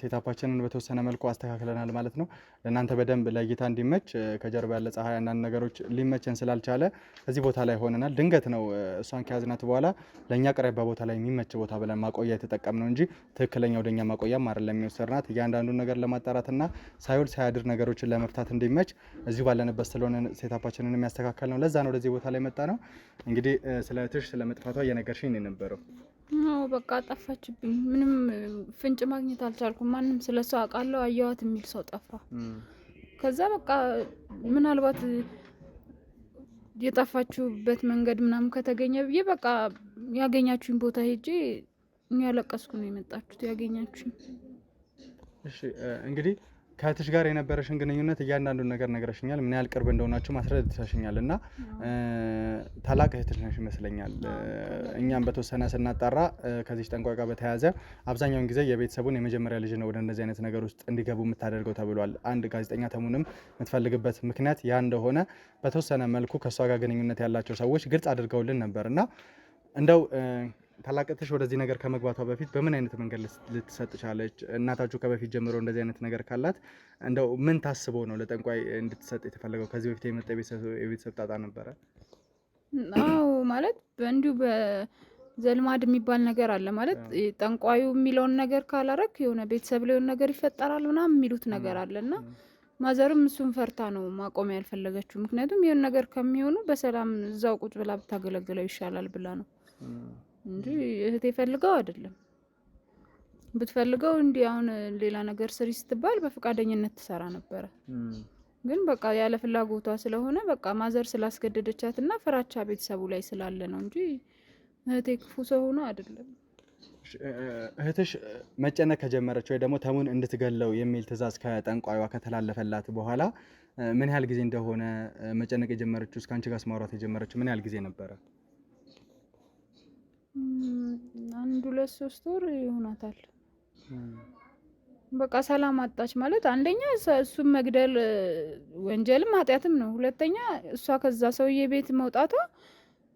ሴታፓችንን በተወሰነ መልኩ አስተካክለናል ማለት ነው። ለእናንተ በደንብ ለእይታ እንዲመች ከጀርባ ያለ ፀሐይ አንዳንድ ነገሮች ሊመቸን ስላልቻለ እዚህ ቦታ ላይ ሆነናል። ድንገት ነው እሷን ከያዝናት በኋላ ለእኛ ቅርብ ቦታ ላይ የሚመች ቦታ ብለን ማቆያ የተጠቀምነው እንጂ ትክክለኛ ወደኛ ማቆያም አይደለም የሚወሰድናት። እያንዳንዱን ነገር ለማጣራትና ሳይውል ሳያድር ነገሮችን ለመፍታት እንዲመች እዚሁ ባለንበት ስለሆነ ሴታፓችንን የሚያስተካከል ነው። ለዛ ነው ወደዚህ ቦታ ላይ መጣ ነው። እንግዲህ ስለ እህትሽ ስለመጥፋቷ እየነገርሽኝ ነው የነበረው። በቃ ጠፋችብኝ። ምንም ፍንጭ ማግኘት አልቻልኩም። ማንም ስለሷ አውቃለሁ አየዋት የሚል ሰው ጠፋ። ከዛ በቃ ምናልባት የጠፋችሁበት መንገድ ምናምን ከተገኘ ብዬ በቃ ያገኛችሁኝ ቦታ ሄጄ ያለቀስኩ ነው የመጣችሁት ያገኛችሁኝ። እሺ እንግዲህ ከእህትሽ ጋር የነበረሽን ግንኙነት እያንዳንዱን ነገር ነግረሽኛል። ምን ያህል ቅርብ እንደሆናችሁ ማስረድተሽኛል እና ታላቅ እህትሽ ነሽ ይመስለኛል። እኛም በተወሰነ ስናጣራ ከዚህ ጠንቋይ ጋር በተያያዘ አብዛኛውን ጊዜ የቤተሰቡን የመጀመሪያ ልጅ ነው ወደ እንደዚህ አይነት ነገር ውስጥ እንዲገቡ የምታደርገው ተብሏል። አንድ ጋዜጠኛ ተሙንም የምትፈልግበት ምክንያት ያ እንደሆነ በተወሰነ መልኩ ከእሷ ጋር ግንኙነት ያላቸው ሰዎች ግልጽ አድርገውልን ነበር እና እንደው ታላቅትሽ ወደዚህ ነገር ከመግባቷ በፊት በምን አይነት መንገድ ልትሰጥ ቻለች? እናታችሁ ከበፊት ጀምሮ እንደዚህ አይነት ነገር ካላት እንደው ምን ታስበው ነው ለጠንቋይ እንድትሰጥ የተፈለገው? ከዚህ በፊት የመጣ የቤተሰብ ጣጣ ነበረ? አዎ ማለት እንዲሁ በዘልማድ የሚባል ነገር አለ ማለት ጠንቋዩ የሚለውን ነገር ካላረክ የሆነ ቤተሰብ ላይ የሆነ ነገር ይፈጠራል ምናምን የሚሉት ነገር አለና ማዘርም እሱን ፈርታ ነው ማቆም ያልፈለገችው። ምክንያቱም የሆነ ነገር ከሚሆኑ በሰላም እዛው ቁጭ ብላ ብታገለግለው ይሻላል ብላ ነው እንጂ እህቴ ፈልገው አይደለም። ብትፈልገው እንዲህ አሁን ሌላ ነገር ስሪ ስትባል በፈቃደኝነት ትሰራ ነበረ። ግን በቃ ያለ ፍላጎቷ ስለሆነ በቃ ማዘር ስላስገደደቻትና ፍራቻ ቤተሰቡ ላይ ስላለ ነው እንጂ እህቴ ክፉ ሰው ሆኖ አይደለም። እህትሽ መጨነቅ ከጀመረች ወይ ደግሞ ተሙን እንድትገለው የሚል ትዕዛዝ ከጠንቋይዋ ከተላለፈላት በኋላ ምን ያህል ጊዜ እንደሆነ መጨነቅ የጀመረችው እስከ አንቺ ጋር ማውራት የጀመረችው ምን ያህል ጊዜ ነበረ? 1-2-3 ወር ይሆናታል። በቃ ሰላም አጣች ማለት አንደኛ እሱን መግደል ወንጀልም ኃጢአትም ነው። ሁለተኛ እሷ ከዛ ሰውዬ ቤት መውጣቷ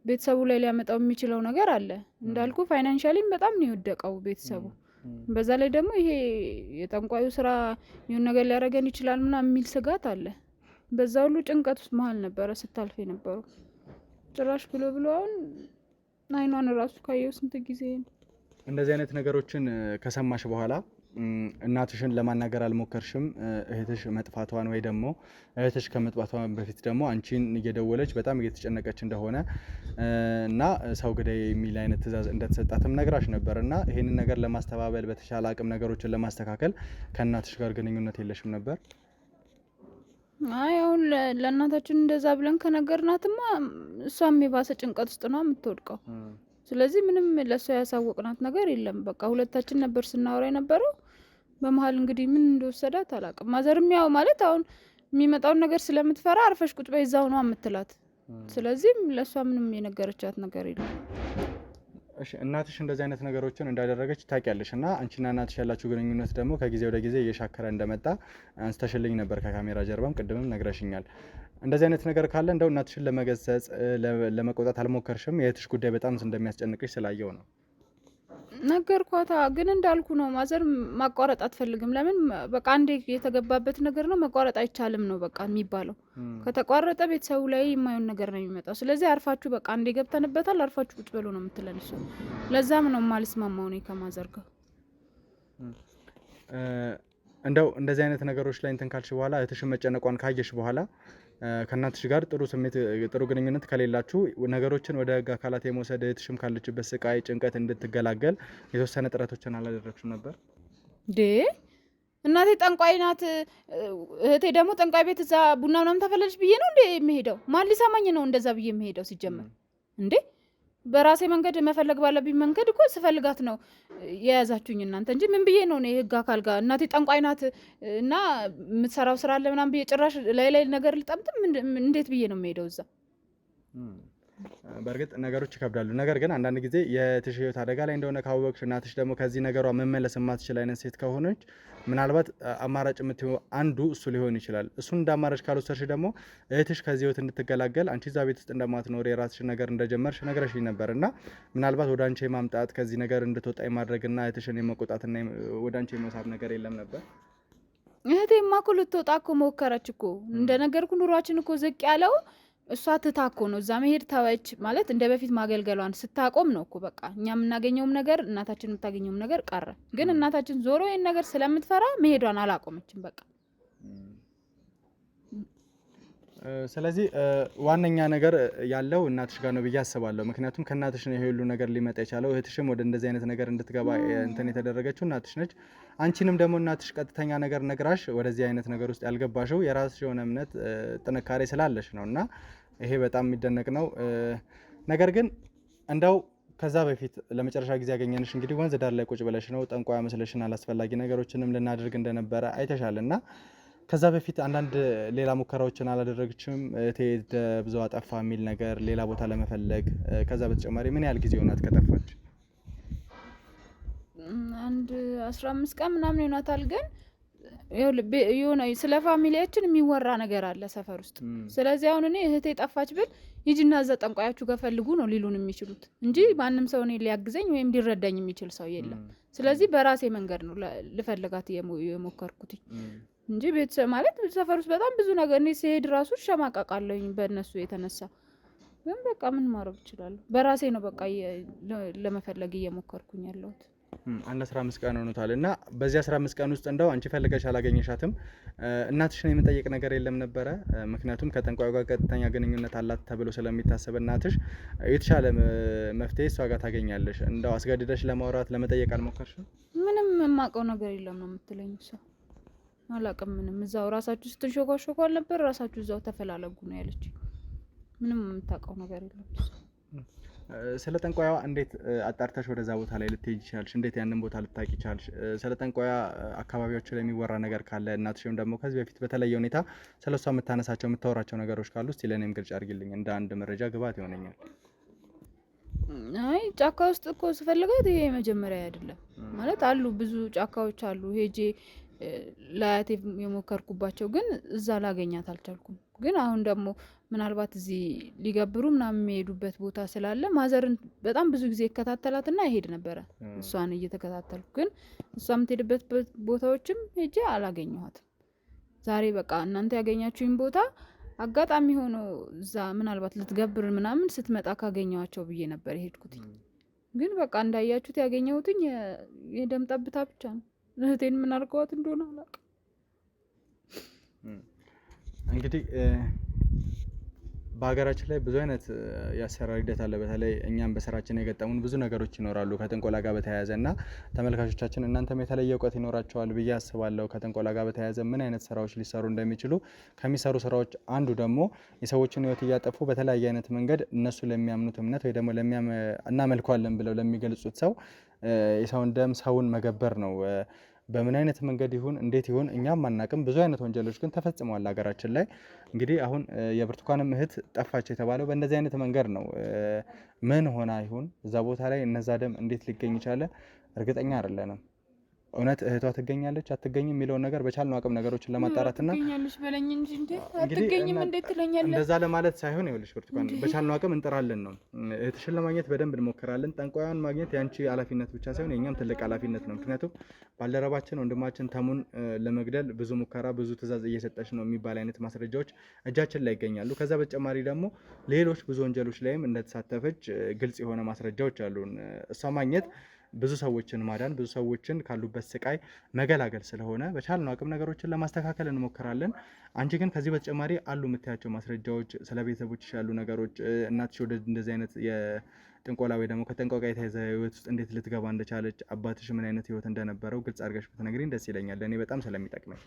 ቤተሰቡ ላይ ሊያመጣው የሚችለው ነገር አለ። እንዳልኩ ፋይናንሻሊም በጣም ነው የወደቀው ቤተሰቡ። በዛ ላይ ደግሞ ይሄ የጠንቋዩ ስራ የሆነ ነገር ሊያደርገን ይችላል ምናምን የሚል ስጋት አለ። በዛ ሁሉ ጭንቀት ውስጥ መሀል ነበረ ስታልፍ የነበረው። ጭራሽ ብሎ አሁን አይኗን ራሱ ካየው ስንት ጊዜ ነው። እንደዚህ አይነት ነገሮችን ከሰማሽ በኋላ እናትሽን ለማናገር አልሞከርሽም? እህትሽ መጥፋቷን ወይ ደግሞ እህትሽ ከመጥፋቷ በፊት ደግሞ አንቺን እየደወለች በጣም እየተጨነቀች እንደሆነ እና ሰው ግደይ የሚል አይነት ትዕዛዝ እንደተሰጣትም ነግራሽ ነበር እና ይሄንን ነገር ለማስተባበል በተሻለ አቅም ነገሮችን ለማስተካከል ከእናትሽ ጋር ግንኙነት የለሽም ነበር? አይ አሁን ለእናታችን እንደዛ ብለን ከነገርናትማ እሷም የባሰ ጭንቀት ውስጥ ነው የምትወድቀው። ስለዚህ ምንም ለእሷ ያሳወቅናት ነገር የለም። በቃ ሁለታችን ነበር ስናወራ የነበረው። በመሀል እንግዲህ ምን እንደወሰዳት አላውቅም። ማዘርም ያው ማለት አሁን የሚመጣውን ነገር ስለምትፈራ አርፈሽ ቁጭ በይ እዛው ነው የምትላት። ስለዚህ ለእሷ ምንም የነገረቻት ነገር የለም። እሺ እናትሽ እንደዚህ አይነት ነገሮችን እንዳደረገች ታውቂያለሽ እና አንቺና እናትሽ ያላችሁ ግንኙነት ደግሞ ከጊዜ ወደ ጊዜ እየሻከረ እንደመጣ አንስተሽልኝ ነበር ከካሜራ ጀርባም ቅድምም ነግረሽኛል። እንደዚህ አይነት ነገር ካለ እንደው እናትሽን ለመገሰጽ ለመቆጣት አልሞከርሽም? የእህትሽ ጉዳይ በጣም እንደሚያስጨንቅሽ ስላየው ነው። ነገርኳታ ግን እንዳልኩ ነው ማዘር ማቋረጥ አትፈልግም። ለምን በቃ አንዴ የተገባበት ነገር ነው መቋረጥ አይቻልም ነው በቃ የሚባለው። ከተቋረጠ ቤተሰቡ ላይ የማይሆን ነገር ነው የሚመጣው። ስለዚህ አርፋችሁ በቃ አንዴ ገብተንበታል አርፋችሁ ቁጭ በሉ ነው የምትለን እሷ። ለዛም ነው የማልስማማው እኔ ከማዘር ጋር። እንደው እንደዚህ አይነት ነገሮች ላይ እንትን ካልሽ በኋላ እህትሽ መጨነቋን ካየሽ በኋላ ከእናትሽ ጋር ጥሩ ስሜት ጥሩ ግንኙነት ከሌላችሁ ነገሮችን ወደ ህግ አካላት የመውሰድ እህትሽም ካለችበት ስቃይ ጭንቀት እንድትገላገል የተወሰነ ጥረቶችን አላደረግሽም ነበር? እናቴ ጠንቋይ ናት፣ እህቴ ደግሞ ጠንቋይ ቤት እዛ ቡና ምናምን ተፈለልሽ ብዬ ነው እንዴ የምሄደው? ማን ሊሰማኝ ነው እንደዛ ብዬ የምሄደው? ሲጀመር እንዴ በራሴ መንገድ መፈለግ ባለብኝ መንገድ እኮ ስፈልጋት ነው የያዛችሁኝ እናንተ እንጂ ምን ብዬ ነው የህግ አካል ጋር እናቴ ጠንቋይ ናት እና የምትሰራው ስራ አለ ምናምን ብዬ ጭራሽ ላይ ነገር ልጠምጥም እንዴት ብዬ ነው የምሄደው እዛ? በእርግጥ ነገሮች ይከብዳሉ። ነገር ግን አንዳንድ ጊዜ የእህትሽ ህይወት አደጋ ላይ እንደሆነ ካወቅሽ እናትሽ ደግሞ ከዚህ ነገሯ መመለስ የማትችል አይነት ሴት ከሆነች ምናልባት አማራጭ የምትይው አንዱ እሱ ሊሆን ይችላል። እሱን እንደ አማራጭ ካልወሰድሽ ደግሞ እህትሽ ከዚህ ህይወት እንድትገላገል አንቺ እዛ ቤት ውስጥ እንደማትኖር የራስሽን ነገር እንደጀመርሽ ነግረሽኝ ነበር እና ምናልባት ወደ አንቺ የማምጣት ከዚህ ነገር እንድትወጣ የማድረግና እህትሽን የመቆጣትና ወደ አንቺ የመሳብ ነገር የለም ነበር? እህቴማ እኮ ልትወጣ እኮ ሞከረች እኮ እንደነገርኩ ኑሯችን እኮ ዝቅ ያለው እሷ ትታኮ ነው እዛ መሄድ ተወች ማለት እንደ በፊት ማገልገሏን ስታቆም ነው እኮ በቃ እኛ የምናገኘውም ነገር እናታችን የምታገኘውም ነገር ቀረ። ግን እናታችን ዞሮ ይሄን ነገር ስለምትፈራ መሄዷን አላቆመችም በቃ። ስለዚህ ዋነኛ ነገር ያለው እናትሽ ጋር ነው ብዬ አስባለሁ። ምክንያቱም ከእናትሽ ነው ይሄ ሁሉ ነገር ሊመጣ የቻለው። እህትሽም ወደ እንደዚህ አይነት ነገር እንድትገባ እንትን የተደረገችው እናትሽ ነች። አንቺንም ደግሞ እናትሽ ቀጥተኛ ነገር ነግራሽ ወደዚህ አይነት ነገር ውስጥ ያልገባሽው የራስሽ የሆነ እምነት ጥንካሬ ስላለሽ ነው እና ይሄ በጣም የሚደነቅ ነው። ነገር ግን እንደው ከዛ በፊት ለመጨረሻ ጊዜ ያገኘንሽ እንግዲህ ወንዝ ዳር ላይ ቁጭ ብለሽ ነው። ጠንቋይ መስለሽን አላስፈላጊ ነገሮችንም ልናደርግ እንደነበረ አይተሻል እና ከዛ በፊት አንዳንድ ሌላ ሙከራዎችን አላደረግችም? እህቴ ብዙ አጠፋ የሚል ነገር ሌላ ቦታ ለመፈለግ። ከዛ በተጨማሪ ምን ያህል ጊዜ ሆናት ከጠፋች? አንድ 15 ቀን ምናምን ይሆናታል። ግን የሆነ ስለ ፋሚሊያችን የሚወራ ነገር አለ ሰፈር ውስጥ። ስለዚህ አሁን እኔ እህቴ ጠፋች ብል ሂጂና እዛ ጠንቋያችሁ ጋር ፈልጉ ነው ሊሉን የሚችሉት እንጂ ማንም ሰው እኔ ሊያግዘኝ ወይም ሊረዳኝ የሚችል ሰው የለም። ስለዚህ በራሴ መንገድ ነው ልፈልጋት የሞከርኩት እንጂ ቤተሰብ ማለት ሰፈር ውስጥ በጣም ብዙ ነገር እኔ ሲሄድ ራሱ ሸማቀቃለሁኝ በእነሱ የተነሳ። ግን በቃ ምን ማድረግ እችላለሁ? በራሴ ነው በቃ ለመፈለግ እየሞከርኩኝ ያለሁት። አንድ 15 ቀን ሆኖታል እና በዚህ 15 ቀን ውስጥ እንደው አንቺ ፈልገሽ አላገኘሻትም? እናትሽን የምጠይቅ ነገር የለም ነበረ? ምክንያቱም ከጠንቋዩ ጋር ቀጥተኛ ግንኙነት አላት ተብሎ ስለሚታሰብ እናትሽ የተሻለ መፍትሄ እሷ ጋር ታገኛለሽ። እንደው አስገድደሽ ለማውራት ለመጠየቅ አልሞከርሽም? ምንም የማውቀው ነገር የለም ነው የምትለኝ እሷ። አላውቅም ምንም። እዛው ራሳችሁ ስትንሾካሾኩ አልነበር? ራሳችሁ እዛው ተፈላለጉ ነው ያለች። ምንም የምታውቀው ነገር የለም። ስለ ጠንቋያ እንዴት አጣርተሽ ወደዛ ቦታ ላይ ልትሄጂ ይቻልሽ? እንዴት ያንን ቦታ ልታቂ ይቻልሽ? ስለ ጠንቋያ አካባቢዎች ላይ የሚወራ ነገር ካለ እናትሽም ደግሞ ከዚህ በፊት በተለየ ሁኔታ ስለሷ የምታነሳቸው የምታወራቸው ነገሮች ካሉ እስቲ ለእኔም ግልጽ አድርጊልኝ፣ እንደ አንድ መረጃ ግብዓት ይሆነኛል። አይ ጫካ ውስጥ እኮ ስፈልጋት ይሄ መጀመሪያ አይደለም ማለት አሉ፣ ብዙ ጫካዎች አሉ ሄጄ ላያቴ የሞከርኩባቸው፣ ግን እዛ ላገኛት አልቻልኩም። ግን አሁን ደግሞ ምናልባት እዚህ ሊገብሩ ምናምን የሚሄዱበት ቦታ ስላለ ማዘርን በጣም ብዙ ጊዜ ይከታተላትና ይሄድ ነበረ እሷን እየተከታተልኩ። ግን እሷ የምትሄድበት ቦታዎችም ሄጄ አላገኘኋትም። ዛሬ በቃ እናንተ ያገኛችሁኝ ቦታ አጋጣሚ ሆኖ እዛ ምናልባት ልትገብር ምናምን ስትመጣ ካገኘዋቸው ብዬ ነበር የሄድኩት። ግን በቃ እንዳያችሁት ያገኘሁትኝ የደም ጠብታ ብቻ ነው። እህቴን ምን አድርገዋት እንደሆነ አላውቅም። እንግዲህ በሀገራችን ላይ ብዙ አይነት የአሰራር ሂደት አለ። በተለይ እኛም በስራችን የገጠሙን ብዙ ነገሮች ይኖራሉ ከጥንቆላ ጋር በተያያዘ እና ተመልካቾቻችን እናንተም የተለየ እውቀት ይኖራቸዋል ብዬ አስባለሁ። ከጥንቆላ ጋር በተያያዘ ምን አይነት ስራዎች ሊሰሩ እንደሚችሉ ከሚሰሩ ስራዎች አንዱ ደግሞ የሰዎችን ሕይወት እያጠፉ በተለያየ አይነት መንገድ እነሱ ለሚያምኑት እምነት ወይ ደግሞ እናመልከዋለን ብለው ለሚገልጹት ሰው የሰውን ደም ሰውን መገበር ነው። በምን አይነት መንገድ ይሁን እንዴት ይሁን እኛም አናቅም። ብዙ አይነት ወንጀሎች ግን ተፈጽመዋል ሀገራችን ላይ። እንግዲህ አሁን የብርቱካንም እህት ጠፋች የተባለው በእንደዚህ አይነት መንገድ ነው። ምን ሆና ይሁን እዛ ቦታ ላይ እነዛ ደም እንዴት ሊገኝ ይቻለ እርግጠኛ አይደለንም። እውነት እህቷ ትገኛለች አትገኝም የሚለውን ነገር በቻልነው አቅም ነገሮችን ለማጣራትና ትገኛለች በለኝ እንጂ አትገኝም እንዴት ትለኛለህ? እንደዛ ለማለት ሳይሆን ይኸውልሽ ብርቱካን በቻልነው አቅም እንጥራለን ነው። እህትሽን ለማግኘት በደንብ እንሞክራለን። ጠንቋያን ማግኘት ያንቺ ኃላፊነት ብቻ ሳይሆን የኛም ትልቅ ኃላፊነት ነው። ምክንያቱም ባልደረባችን ወንድማችን ተሙን ለመግደል ብዙ ሙከራ ብዙ ትዕዛዝ እየሰጠች ነው የሚባል አይነት ማስረጃዎች እጃችን ላይ ይገኛሉ። ከዛ በተጨማሪ ደግሞ ሌሎች ብዙ ወንጀሎች ላይም እንደተሳተፈች ግልጽ የሆነ ማስረጃዎች አሉን። እሷ ማግኘት ብዙ ሰዎችን ማዳን ብዙ ሰዎችን ካሉበት ስቃይ መገላገል ስለሆነ በቻልነው አቅም ነገሮችን ለማስተካከል እንሞክራለን። አንቺ ግን ከዚህ በተጨማሪ አሉ የምታያቸው ማስረጃዎች ስለ ቤተሰቦች ያሉ ነገሮች እናትሽ ወደ እንደዚህ አይነት የጥንቆላ ወይ ደግሞ ከጥንቆላ የተያዘ ህይወት ውስጥ እንዴት ልትገባ እንደቻለች አባትሽ ምን አይነት ህይወት እንደነበረው ግልጽ አድርገሽ ብትነግሪኝ ደስ ይለኛል። ለእኔ በጣም ስለሚጠቅመኝ።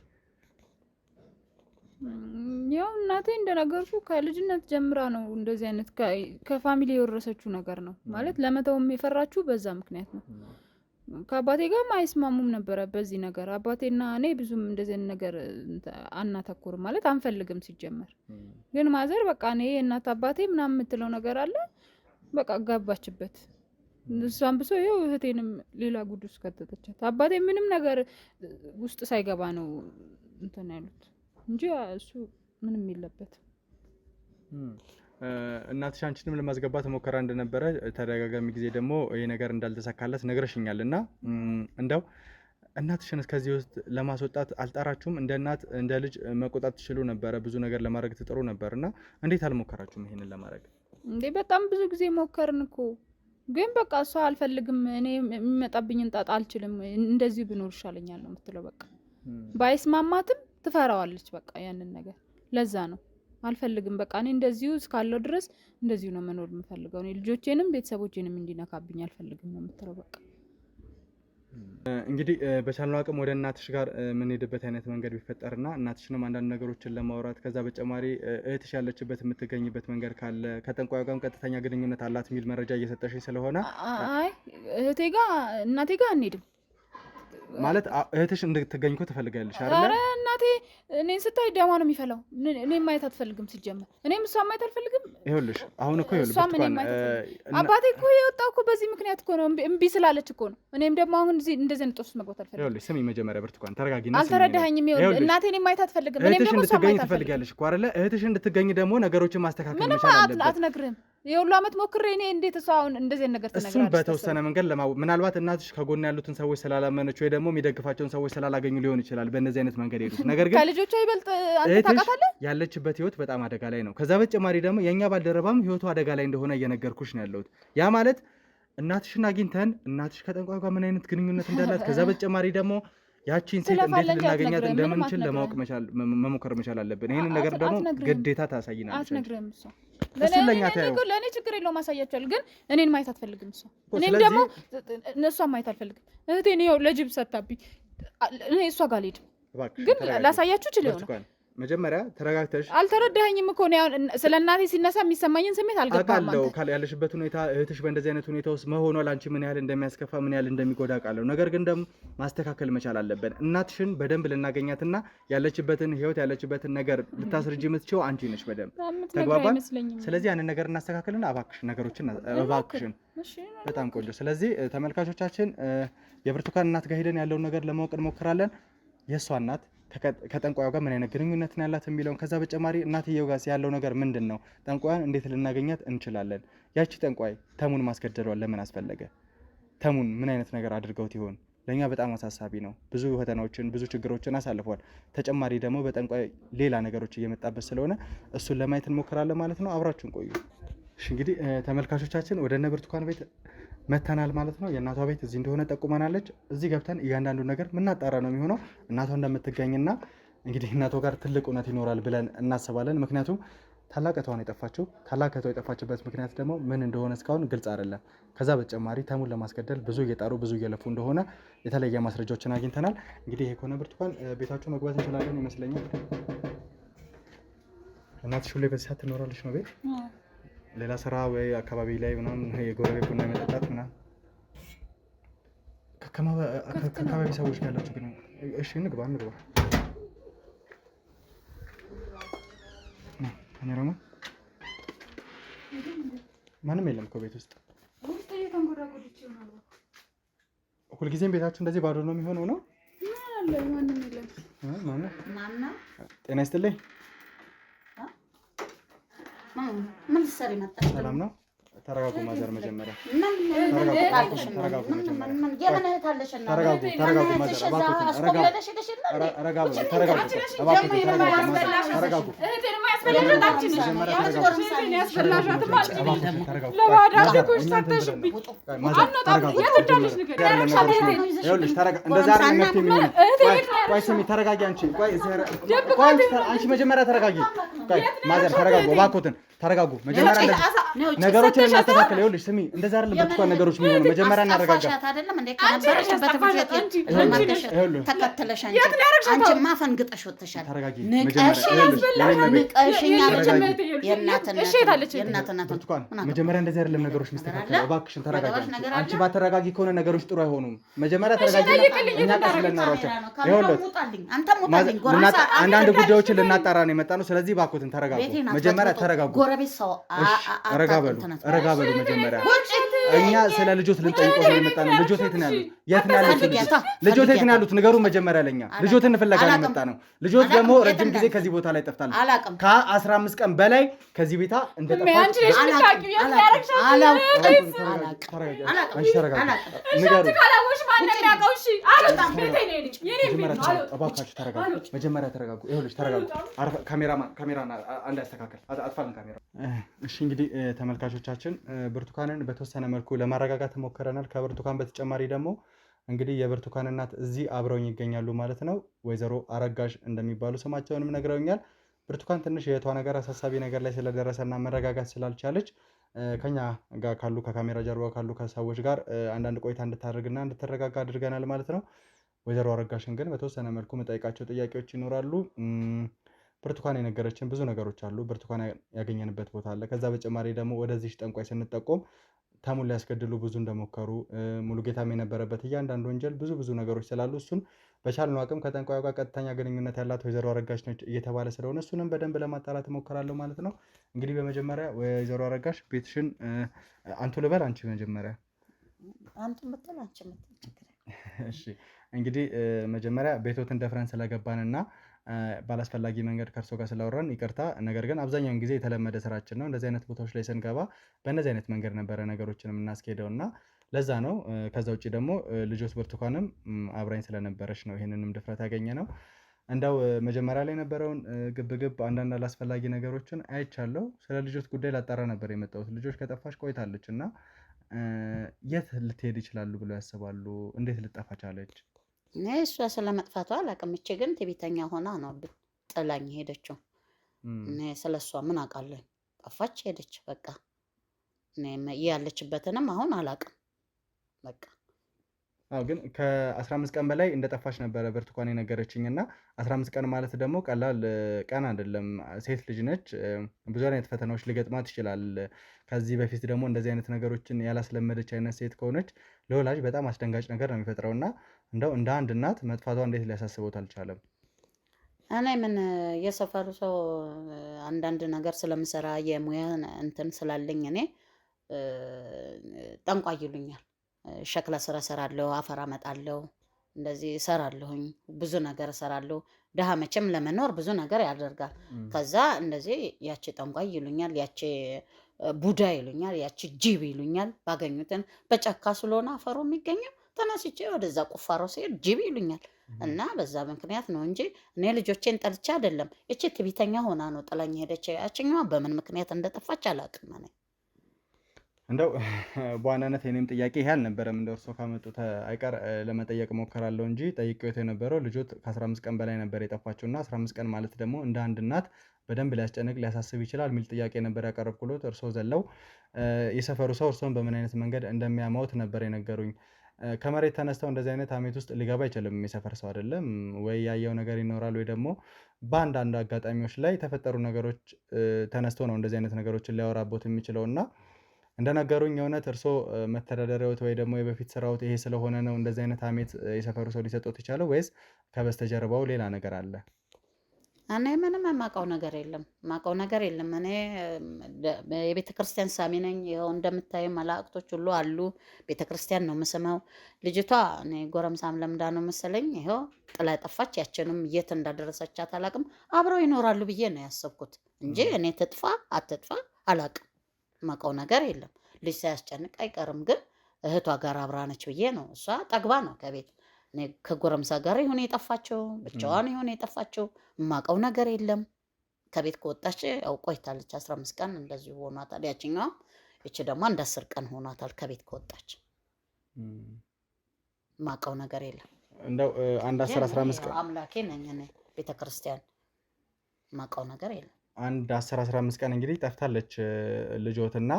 ያው እናቴ እንደነገርኩ ከልጅነት ጀምራ ነው እንደዚህ አይነት ከፋሚሊ የወረሰችው ነገር ነው ማለት ለመተውም የፈራችሁ በዛ ምክንያት ነው። ከአባቴ ጋር አይስማሙም ነበረ በዚህ ነገር። አባቴና እኔ ብዙም እንደዚህ አይነት ነገር አናተኩርም ማለት አንፈልግም ሲጀመር። ግን ማዘር በቃ እኔ እናት አባቴ ምናምን የምትለው ነገር አለ በቃ ገባችበት። እሷም ብሶ ይኸው እህቴንም ሌላ ጉድ ውስጥ ከተተቻት። አባቴ ምንም ነገር ውስጥ ሳይገባ ነው እንትን ያሉት እንጂ እሱ ምንም የለበትም። እናትሽ አንቺንም ለማስገባት ሞከራ እንደነበረ ተደጋጋሚ ጊዜ ደግሞ ይሄ ነገር እንዳልተሳካለት ነግረሽኛል። እና እንደው እናትሽን እስከዚህ ውስጥ ለማስወጣት አልጣራችሁም? እንደ እናት እንደ ልጅ መቆጣት ትችሉ ነበረ፣ ብዙ ነገር ለማድረግ ትጥሩ ነበር እና እንዴት አልሞከራችሁም ይሄንን ለማድረግ? እንዴ በጣም ብዙ ጊዜ ሞከርን እኮ ግን በቃ እሷ አልፈልግም፣ እኔ የሚመጣብኝን ጣጣ አልችልም፣ እንደዚህ ብኖር ይሻለኛል ነው የምትለው። በቃ ባይስማማትም ትፈራዋለች በቃ ያንን ነገር። ለዛ ነው አልፈልግም በቃ እኔ እንደዚሁ እስካለው ድረስ እንደዚሁ ነው መኖር የምፈልገው፣ እኔ ልጆቼንም ቤተሰቦቼንም እንዲነካብኝ አልፈልግም ነው የምትለው። በቃ እንግዲህ በቻልነው አቅም ወደ እናትሽ ጋር የምንሄድበት አይነት መንገድ ቢፈጠርና እናትሽንም አንዳንድ ነገሮችን ለማውራት ከዛ በተጨማሪ እህትሽ ያለችበት የምትገኝበት መንገድ ካለ ከጠንቋዩ ጋርም ቀጥተኛ ግንኙነት አላት የሚል መረጃ እየሰጠሽ ስለሆነ አይ እህቴ ጋር እናቴ ጋር አንሄድም ማለት እህትሽ እንድትገኝ እኮ ትፈልጋለሽ አይደል? አረ እናቴ እኔን ስታይ ደማ ነው የሚፈላው። እኔን ማየት አትፈልግም ሲጀመር፣ እኔም እሷን ማየት አልፈልግም። ይኸውልሽ አሁን እኮ ይኸውልሽ አባቴ እኮ የወጣው እኮ በዚህ ምክንያት እኮ ነው፣ እምቢ ስላለች እኮ ነው። እኔም ደግሞ አሁን እንደዚህ አይነት ጦስ መግባት አልፈልግም። ይኸውልሽ ስሚ መጀመሪያ ብርቱካን ተረጋጊና፣ አልተረዳኸኝም። ይኸውልሽ እናቴ እኔን ማየት አትፈልግም፣ እኔም ደግሞ እሷን ማየት ትፈልጋለሽ እኮ አይደለ? እህትሽ እንድትገኝ ደግሞ ነገሮችን ማስተካከል መቻል አለበት። ምንም አትነግርህም። የሁሉ አመት ሞክሬ እኔ እንዴት እሷ አሁን እንደዚህ ነገር ትነግራለች? እሱም በተወሰነ መንገድ ምናልባት እናትሽ ከጎን ያሉትን ሰዎች ስላላመነች ወይ ደግሞ የሚደግፋቸውን ሰዎች ስላላገኙ ሊሆን ይችላል በእነዚህ አይነት መንገድ ሄዱት። ነገር ግን ከልጆቿ ይበልጥ አንተ ታውቃታለህ። ያለችበት ህይወት በጣም አደጋ ላይ ነው። ከዛ በተጨማሪ ደግሞ የኛ ባልደረባም ህይወቱ አደጋ ላይ እንደሆነ እየነገርኩሽ ነው ያለሁት። ያ ማለት እናትሽን አግኝተን እናትሽ ከጠንቋዩ ጋር ምን አይነት ግንኙነት እንዳላት ከዛ በተጨማሪ ደግሞ ያቺን ሴት እንዴት ልናገኛት እንደምንችል ለማወቅ መሞከር መቻል አለብን። ይሄንን ነገር ደግሞ ግዴታ ታሳይናለች። አትነግረም እሷ ለእኔ ችግር የለውም አሳያቸዋል። ግን እኔን ማየት አትፈልግም እሷ፣ እኔም ደግሞ እሷን ማየት አልፈልግም። እህቴን ይኸው ለጅብ ሰታብኝ፣ እኔ እሷ ጋር አልሄድም። ግን ላሳያችሁ ችል ይሆናል። መጀመሪያ ተረጋግተሽ አልተረዳኸኝም እኮ ነው። ስለ እናቴ ሲነሳ የሚሰማኝን ስሜት አልገባም። አውቃለሁ ያለሽበት ሁኔታ እህትሽ በእንደዚህ አይነት ሁኔታ ውስጥ መሆኗ ለአንቺ ምን ያህል እንደሚያስከፋ ምን ያህል እንደሚጎዳ አውቃለሁ። ነገር ግን ደግሞ ማስተካከል መቻል አለብን። እናትሽን በደንብ ልናገኛትና ያለችበትን ህይወት ያለችበትን ነገር ልታስረጂ የምትችው አንቺ ነሽ። በደንብ ተግባባን። ስለዚህ ያንን ነገር እናስተካክልና እባክሽን ነገሮችን እባክሽን። በጣም ቆንጆ። ስለዚህ ተመልካቾቻችን የብርቱካን እናት ጋር ሄደን ያለውን ነገር ለማወቅ እንሞክራለን። የእሷ እናት ከጠንቋዩ ጋር ምን አይነት ግንኙነት ነው ያላት የሚለውን፣ ከዛ በተጨማሪ እናትየው ጋር ያለው ነገር ምንድን ነው፣ ጠንቋዩን እንዴት ልናገኛት እንችላለን፣ ያቺ ጠንቋይ ተሙን ማስገደሏን ለምን አስፈለገ፣ ተሙን ምን አይነት ነገር አድርገውት ይሆን፣ ለእኛ በጣም አሳሳቢ ነው። ብዙ ፈተናዎችን ብዙ ችግሮችን አሳልፏል። ተጨማሪ ደግሞ በጠንቋይ ሌላ ነገሮች እየመጣበት ስለሆነ እሱን ለማየት እንሞክራለን ማለት ነው። አብራችሁን ቆዩ። እሺ እንግዲህ ተመልካቾቻችን ወደ እነ ብርቱካን ቤት መተናል ማለት ነው። የእናቷ ቤት እዚህ እንደሆነ ጠቁመናለች። እዚህ ገብተን እያንዳንዱ ነገር ምናጣራ ነው የሚሆነው። እናቷ እንደምትገኝና እንግዲህ እናቷ ጋር ትልቅ እውነት ይኖራል ብለን እናስባለን። ምክንያቱም ታላቅ እህቷ ነው የጠፋችው። ታላቅ እህቷ የጠፋችበት ምክንያት ደግሞ ምን እንደሆነ እስካሁን ግልጽ አይደለም። ከዛ በተጨማሪ ተሙን ለማስገደል ብዙ እየጣሩ ብዙ እየለፉ እንደሆነ የተለየ ማስረጃዎችን አግኝተናል። እንግዲህ ይሄ ከሆነ ብርቱካን ቤታቸው መግባት እንችላለን ይመስለኛል። እናትሽ ሁሌ በዚህ ሰዓት ትኖራለች ነው ቤት? ሌላ ስራ ወይ አካባቢ ላይ ምናምን የጎረቤት ቡና የመጠጣት ምናምን ከአካባቢ ሰዎች ጋር ያላችሁ ግን? እሺ እንግባ። ካሜራማ ማንም የለም እኮ ቤት ውስጥ። ሁልጊዜም ቤታችሁ እንደዚህ ባዶ ነው የሚሆነው ነው? ጤና ይስጥልኝ። ምን ልትሰሪ መጣሽ? ሰላም ነው። ተረጋጉ ማዘር መጀመሪያ ተረጋጉ አንቺ መጀመሪያ ተረጋጊ ማዘር ተረጋጉ እባክዎትን ተረጋጉ መጀመሪያ ነገሮችን እናስተካክል ይኸውልሽ ስሚ እንደዛ አይደለም ብርቱካን ነገሮች የሚሆነው መጀመሪያ እናረጋጋ አይደለም እንዴ ከነበረሽበት ተከተለሽ አንቺማ ፈንግጠሽ ወጥተሻል መጀመሪያ እንደዚህ አይደለም ነገሮች መስተካከል እባክሽን ተረጋጊ አንቺ ባተረጋጊ ከሆነ ነገሮች ጥሩ አይሆኑም መጀመሪያ ተረጋጊ እኛ ቀስለናራቸው ይኸውልሽ አንዳንድ ጉዳዮችን ልናጣራ ነው የመጣነው ስለዚህ እባክዎትን ተረጋጉ መጀመሪያ ተረጋጉ ጎረቤት ሰው ረጋ በሉ መጀመሪያ እኛ ስለ ልጆት ልንጠይቀው ነው የመጣነው ልጆት የት ነው ያሉት ልጆት የት ነው ያሉት ንገሩ መጀመሪያ ለኛ ልጆትን ፍለጋ ነው የመጣነው ልጆት ደግሞ ረጅም ጊዜ ከዚህ ቦታ ላይ ጠፍታለች ከ15 ቀን በላይ ከዚህ ቤታ እንደጠፋች መጀመሪያ ተረጋጉ ይኸውልሽ ተረጋጉ ካሜራ አንድ ያስተካክል አጥፋልን ካሜራ እሺ እንግዲህ ተመልካቾቻችን ብርቱካንን በተወሰነ መልኩ ለማረጋጋት ሞክረናል ከብርቱካን በተጨማሪ ደግሞ እንግዲህ የብርቱካን እናት እዚህ አብረውኝ ይገኛሉ ማለት ነው ወይዘሮ አረጋሽ እንደሚባሉ ስማቸውንም ነግረውኛል ብርቱካን ትንሽ የቷ ነገር አሳሳቢ ነገር ላይ ስለደረሰና መረጋጋት ስላልቻለች ከኛ ጋር ካሉ ከካሜራ ጀርባ ካሉ ከሰዎች ጋር አንዳንድ ቆይታ እንድታደርግና እንድትረጋጋ አድርገናል ማለት ነው ወይዘሮ አረጋሽን ግን በተወሰነ መልኩ መጠይቃቸው ጥያቄዎች ይኖራሉ ብርቱካን የነገረችን ብዙ ነገሮች አሉ ብርቱካን ያገኘንበት ቦታ አለ ከዛ በተጨማሪ ደግሞ ወደዚህ ጠንቋይ ስንጠቆም ታሙን ሊያስገድሉ ብዙ እንደሞከሩ ሙሉጌታም የነበረበት እያንዳንዱ ወንጀል ብዙ ነገሮች ስላሉ እሱን በቻልነው አቅም ከጠንቋዩ ጋር ቀጥተኛ ግንኙነት ያላት ወይዘሮ አረጋሽ ነች እየተባለ ስለሆነ እሱንም በደንብ ለማጣራት እሞክራለሁ ማለት ነው እንግዲህ በመጀመሪያ ወይዘሮ አረጋሽ ቤትሽን አንቱ ልበል አንቺ መጀመሪያ አንቱ ምትል አንቺ ምትል እሺ እንግዲህ መጀመሪያ ቤቶትን ደፍረን ስለገባንና ባላስፈላጊ መንገድ ከርሶ ጋር ስላወራን ይቅርታ ነገር ግን አብዛኛውን ጊዜ የተለመደ ስራችን ነው እንደዚህ አይነት ቦታዎች ላይ ስንገባ በእነዚህ አይነት መንገድ ነበረ ነገሮችንም እናስኬደውና ለዛ ነው ከዛ ውጪ ደግሞ ልጆት ብርቱካንም አብራኝ ስለነበረች ነው ይሄንንም ድፍረት ያገኘነው እንደው መጀመሪያ ላይ የነበረውን ግብግብ አንዳንድ አላስፈላጊ ነገሮችን አይቻለሁ ስለ ልጆት ጉዳይ ላጣራ ነበር የመጣሁት ልጆች ከጠፋሽ ቆይታለችና የት ልትሄድ ይችላሉ ብለው ያስባሉ እንዴት ልጠፋ ቻለች እሷ ስለመጥፋቷ አላውቅም እቺ ግን ትዕቢተኛ ሆና ነው ጥላኝ ሄደችው ስለሷ ምን አውቃለሁ ጠፋች ሄደች በቃ ያለችበትንም አሁን አላውቅም በቃ ግን ከ15 ቀን በላይ እንደጠፋች ነበረ ብርቱካን የነገረችኝና 15 ቀን ማለት ደግሞ ቀላል ቀን አይደለም ሴት ልጅ ነች ብዙ አይነት ፈተናዎች ሊገጥማት ይችላል ከዚህ በፊት ደግሞ እንደዚህ አይነት ነገሮችን ያላስለመደች አይነት ሴት ከሆነች ለወላጅ በጣም አስደንጋጭ ነገር ነው የሚፈጥረውና እንደው እንደ አንድ እናት መጥፋቷ እንዴት ሊያሳስበው አልቻለም እኔ ምን የሰፈሩ ሰው አንዳንድ ነገር ስለምሰራ የሙያ እንትን ስላለኝ እኔ ጠንቋይ ይሉኛል ሸክላ ስራ እሰራለሁ አፈር አመጣለሁ እንደዚህ እሰራለሁኝ ብዙ ነገር እሰራለሁ ደሃ መቼም ለመኖር ብዙ ነገር ያደርጋል ከዛ እንደዚህ ያቺ ጠንቋይ ይሉኛል ያቺ ቡዳ ይሉኛል ያቺ ጅብ ይሉኛል ባገኙትን በጫካ ስለሆነ አፈሩ የሚገኘው ተነስቼ ወደዛ ቁፋሮ ሲሄድ ጅብ ይሉኛል እና በዛ ምክንያት ነው እንጂ እኔ ልጆቼን ጠልቼ አይደለም እቺ ትዕቢተኛ ሆና ነው ጥላኝ ሄደች ያቺኛዋ በምን ምክንያት እንደጠፋች አላውቅም እኔ እንደው በዋናነት የኔም ጥያቄ ይሄ አልነበረም እንደው እርሶ ካመጡት አይቀር ለመጠየቅ ሞከራለሁ እንጂ ጠይቄው የነበረው ልጆት ከ15 ቀን በላይ ነበር የጠፋችውና 15 ቀን ማለት ደግሞ እንደ አንድ እናት በደንብ ሊያስጨንቅ ሊያሳስብ ይችላል ሚል ጥያቄ ነበር ያቀረብኩሎት እርሶ ዘለው የሰፈሩ ሰው እርሶን በምን አይነት መንገድ እንደሚያማውት ነበር የነገሩኝ ከመሬት ተነስተው እንደዚህ አይነት አሜት ውስጥ ሊገባ አይችልም የሰፈር ሰው አይደለም ወይ ያየው ነገር ይኖራል ወይ ደግሞ በአንዳንድ አጋጣሚዎች ላይ የተፈጠሩ ነገሮች ተነስተው ነው እንደዚህ አይነት ነገሮችን ሊያወራቦት የሚችለውና እንደነገሩኝ የእውነት እርሶ መተዳደሪያዎት ወይ ደግሞ የበፊት ስራዎት ይሄ ስለሆነ ነው እንደዚህ አይነት አሜት የሰፈሩ ሰው ሊሰጡት ይቻላል ወይስ ከበስተጀርባው ሌላ ነገር አለ እኔ ምንም የማውቀው ነገር የለም እኔ የቤተክርስቲያን ሳሚ ነኝ ይኸው እንደምታዩ መላእክቶች ሁሉ አሉ ቤተክርስቲያን ነው የምስመው ልጅቷ እኔ ጎረምሳም ለምዳ ነው መሰለኝ ይኸው ጥላ ጠፋች ያችንም የት እንዳደረሰቻት አላውቅም አብረው ይኖራሉ ብዬ ነው ያሰብኩት እንጂ እኔ ትጥፋ አትጥፋ አላውቅም ማውቀው ነገር የለም ልጅ ሳያስጨንቅ አይቀርም። ግን እህቷ ጋር አብራነች ብዬ ነው። እሷ ጠግባ ነው ከቤት ከጎረምሳ ጋር ይሁን የጠፋቸው ብቻዋን ይሁን የጠፋቸው የማውቀው ነገር የለም። ከቤት ከወጣች ያው ቆይታለች 15 ቀን እንደዚሁ ሆኗታል። ያችኛዋ እቺ ደግሞ አንድ 10 ቀን ሆኗታል ከቤት ከወጣች። የማውቀው ነገር የለም። እንደው አንድ 10-15 ቀን አምላኬ ነኝ እኔ ቤተክርስቲያን የማውቀው ነገር የለም። አንድ 10-15 ቀን እንግዲህ ጠፍታለች ልጆትና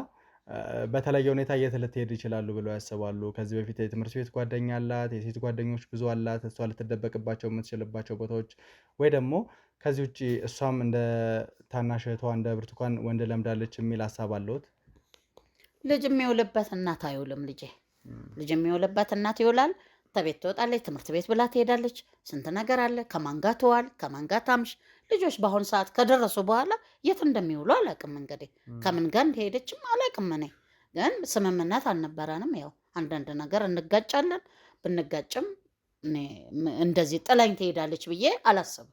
በተለየ ሁኔታ የት ልትሄድ ይችላሉ ብለው ያስባሉ? ከዚህ በፊት የትምህርት ቤት ጓደኛ አላት፣ የሴት ጓደኞች ብዙ አላት፣ እሷ ልትደበቅባቸው የምትችልባቸው ቦታዎች ወይ ደግሞ ከዚህ ውጭ እሷም እንደ ታናሽ እህቷ እንደ ብርቱካን ወንድ ለምዳለች የሚል ሀሳብ አለዎት? ልጅ የሚውልበት እናት አይውልም። ልጅ የሚውልበት እናት ይውላል። ተቤት ትወጣለች፣ ትምህርት ቤት ብላ ትሄዳለች። ስንት ነገር አለ። ከማን ጋር ትዋል፣ ከማን ጋር ታምሽ። ልጆች በአሁኑ ሰዓት ከደረሱ በኋላ የት እንደሚውሉ አላውቅም። እንግዲህ ከምን ጋር እንደሄደችም አላውቅም። እኔ ግን ስምምነት አልነበረንም። ያው አንዳንድ ነገር እንጋጫለን። ብንጋጭም እንደዚህ ጥላኝ ትሄዳለች ብዬ አላስብም።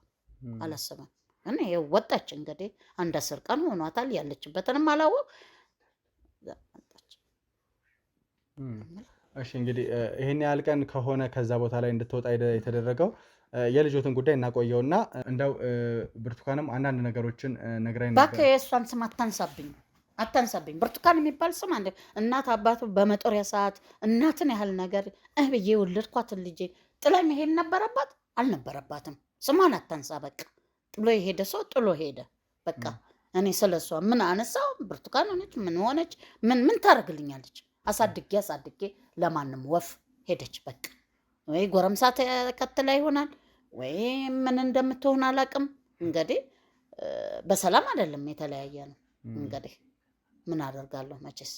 ግን ይኸው ወጣች። እንግዲህ አንድ 10 ቀን ሆኗታል። ያለችበትንም አላወቅ። እሺ እንግዲህ ይሄን ያህል ቀን ከሆነ ከዛ ቦታ ላይ እንድትወጣ የተደረገው የልጆትን ጉዳይ እናቆየውና እንደው ብርቱካንም አንዳንድ ነገሮችን ነግራኝ ነበር። እባክህ የእሷን ስም አታንሳብኝ። ብርቱካን የሚባል ስም አንድ እናት አባቱ በመጦሪያ ሰዓት እናትን ያህል ነገር ብዬ ወለድኳትን ልጄ ጥላ መሄድ ነበረባት አልነበረባትም? ስሟን አታንሳ። በቃ ጥሎ የሄደ ሰው ጥሎ ሄደ። በቃ እኔ ስለሷ ምን አነሳው? ብርቱካን ሆነች ምን ሆነች ምን ታደርግልኛለች? አሳድጌ ለማንም ወፍ ሄደች። በቃ ወይ ጎረምሳ ተከትላ ይሆናል ወይ ምን እንደምትሆን አላውቅም። እንግዲህ በሰላም አይደለም የተለያየ ነው። እንግዲህ ምን አደርጋለሁ መቼስ።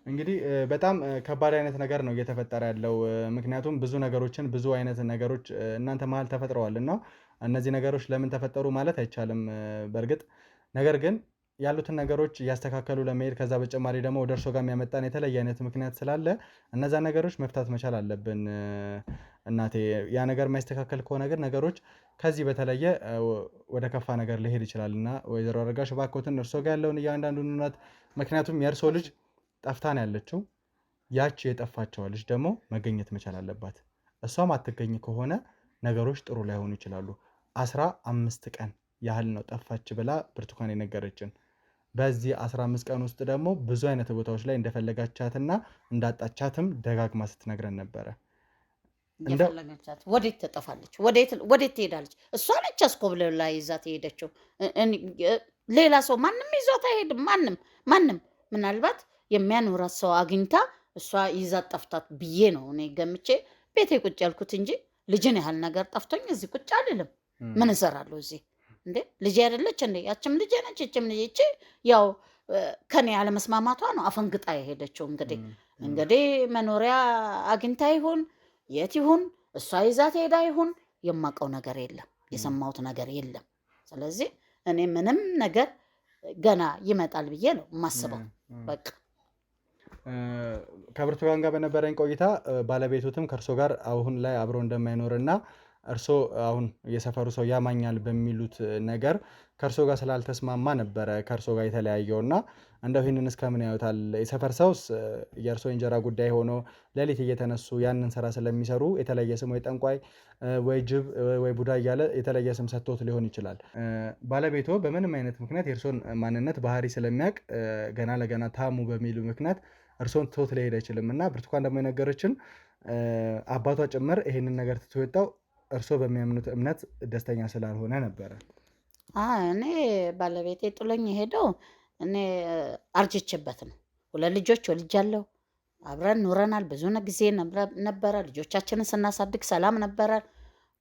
እንግዲህ በጣም ከባድ አይነት ነገር ነው እየተፈጠረ ያለው። ምክንያቱም ብዙ አይነት ነገሮች እናንተ መሀል ተፈጥረዋል እና እነዚህ ነገሮች ለምን ተፈጠሩ ማለት አይቻልም በእርግጥ ነገር ግን ያሉትን ነገሮች እያስተካከሉ ለመሄድ ከዛ በተጨማሪ ደግሞ ወደ እርሶ ጋር የሚያመጣን የተለየ አይነት ምክንያት ስላለ እነዛ ነገሮች መፍታት መቻል አለብን እናቴ። ያ ነገር የማይስተካከል ከሆነ ግን ነገሮች ከዚህ በተለየ ወደ ከፋ ነገር ሊሄድ ይችላል እና ወይዘሮ አረጋሽ እባክዎትን እርሶ ጋር ያለውን እያንዳንዱን እውነት፣ ምክንያቱም የእርሶ ልጅ ጠፍታ ነው ያለችው። ያቺ የጠፋችዋ ልጅ ደግሞ መገኘት መቻል አለባት። እሷም አትገኝ ከሆነ ነገሮች ጥሩ ላይሆኑ ይችላሉ። 15 ቀን ያህል ነው ጠፋች ብላ ብርቱካን የነገረችን። በዚህ 15 ቀን ውስጥ ደግሞ ብዙ አይነት ቦታዎች ላይ እንደፈለጋቻትና እንዳጣቻትም ደጋግማ ስትነግረን ነበረ። እንደፈለጋቻት ወዴት ትጠፋለች? ወዴት ትሄዳለች? እሷ ነች አስኮብልላ ይዛት የሄደችው። ሌላ ሰው ማንም ይዟት አይሄድም። ማንም ምናልባት የሚያኖራት ሰው አግኝታ እሷ ይዛት ጠፍታት ብዬ ነው እኔ ገምቼ ቤቴ ቁጭ ያልኩት እንጂ ልጅን ያህል ነገር ጠፍቶኝ እዚህ ቁጭ አልልም። ምን እሰራለሁ እዚህ? እንዴ ልጅ አይደለች እንዴ? ያችም ልጅ ነች፣ እችም ልጅ። ያው ከኔ ያለመስማማቷ ነው አፈንግጣ የሄደችው። እንግዲህ መኖሪያ አግኝታ ይሁን የት ይሁን እሷ ይዛት ሄዳ ይሁን የማውቀው ነገር የለም፣ የሰማሁት ነገር የለም። ስለዚህ እኔ ምንም ነገር ገና ይመጣል ብዬ ነው የማስበው። በቃ ከብርቱካን ጋር በነበረኝ ቆይታ ባለቤቱትም ከእርሶ ጋር አሁን ላይ አብሮ እንደማይኖርና እርሶ አሁን የሰፈሩ ሰው ያማኛል በሚሉት ነገር ከእርሶ ጋር ስላልተስማማ ነበረ ከእርሶ ጋር የተለያየውና እንደው ይህንን እስከምን ያዩታል? የሰፈር ሰውስ የእርሶ እንጀራ ጉዳይ ሆኖ ሌሊት እየተነሱ ያንን ስራ ስለሚሰሩ የተለየ ስም ወይ ጠንቋይ ወይ ጅብ ወይ ቡዳ እያለ የተለየ ስም ሰጥቶት ሊሆን ይችላል። ባለቤቶ በምንም አይነት ምክንያት የእርሶን ማንነት ባህሪ ስለሚያውቅ ገና ለገና ታሙ በሚሉ ምክንያት እርሶን ትቶት ሊሄድ አይችልም እና ብርቱካን ደግሞ የነገረችን አባቷ ጭምር ይህንን ነገር ትቶ የወጣው እርሶ በሚያምኑት እምነት ደስተኛ ስላልሆነ ነበረ። እኔ ባለቤቴ ጥሎኝ የሄደው እኔ አርጅቼበት ነው። 2 ልጆች ወልጃለሁ። አብረን ኑረናል። ብዙ ጊዜ ነበረ። ልጆቻችንን ስናሳድግ ሰላም ነበረ።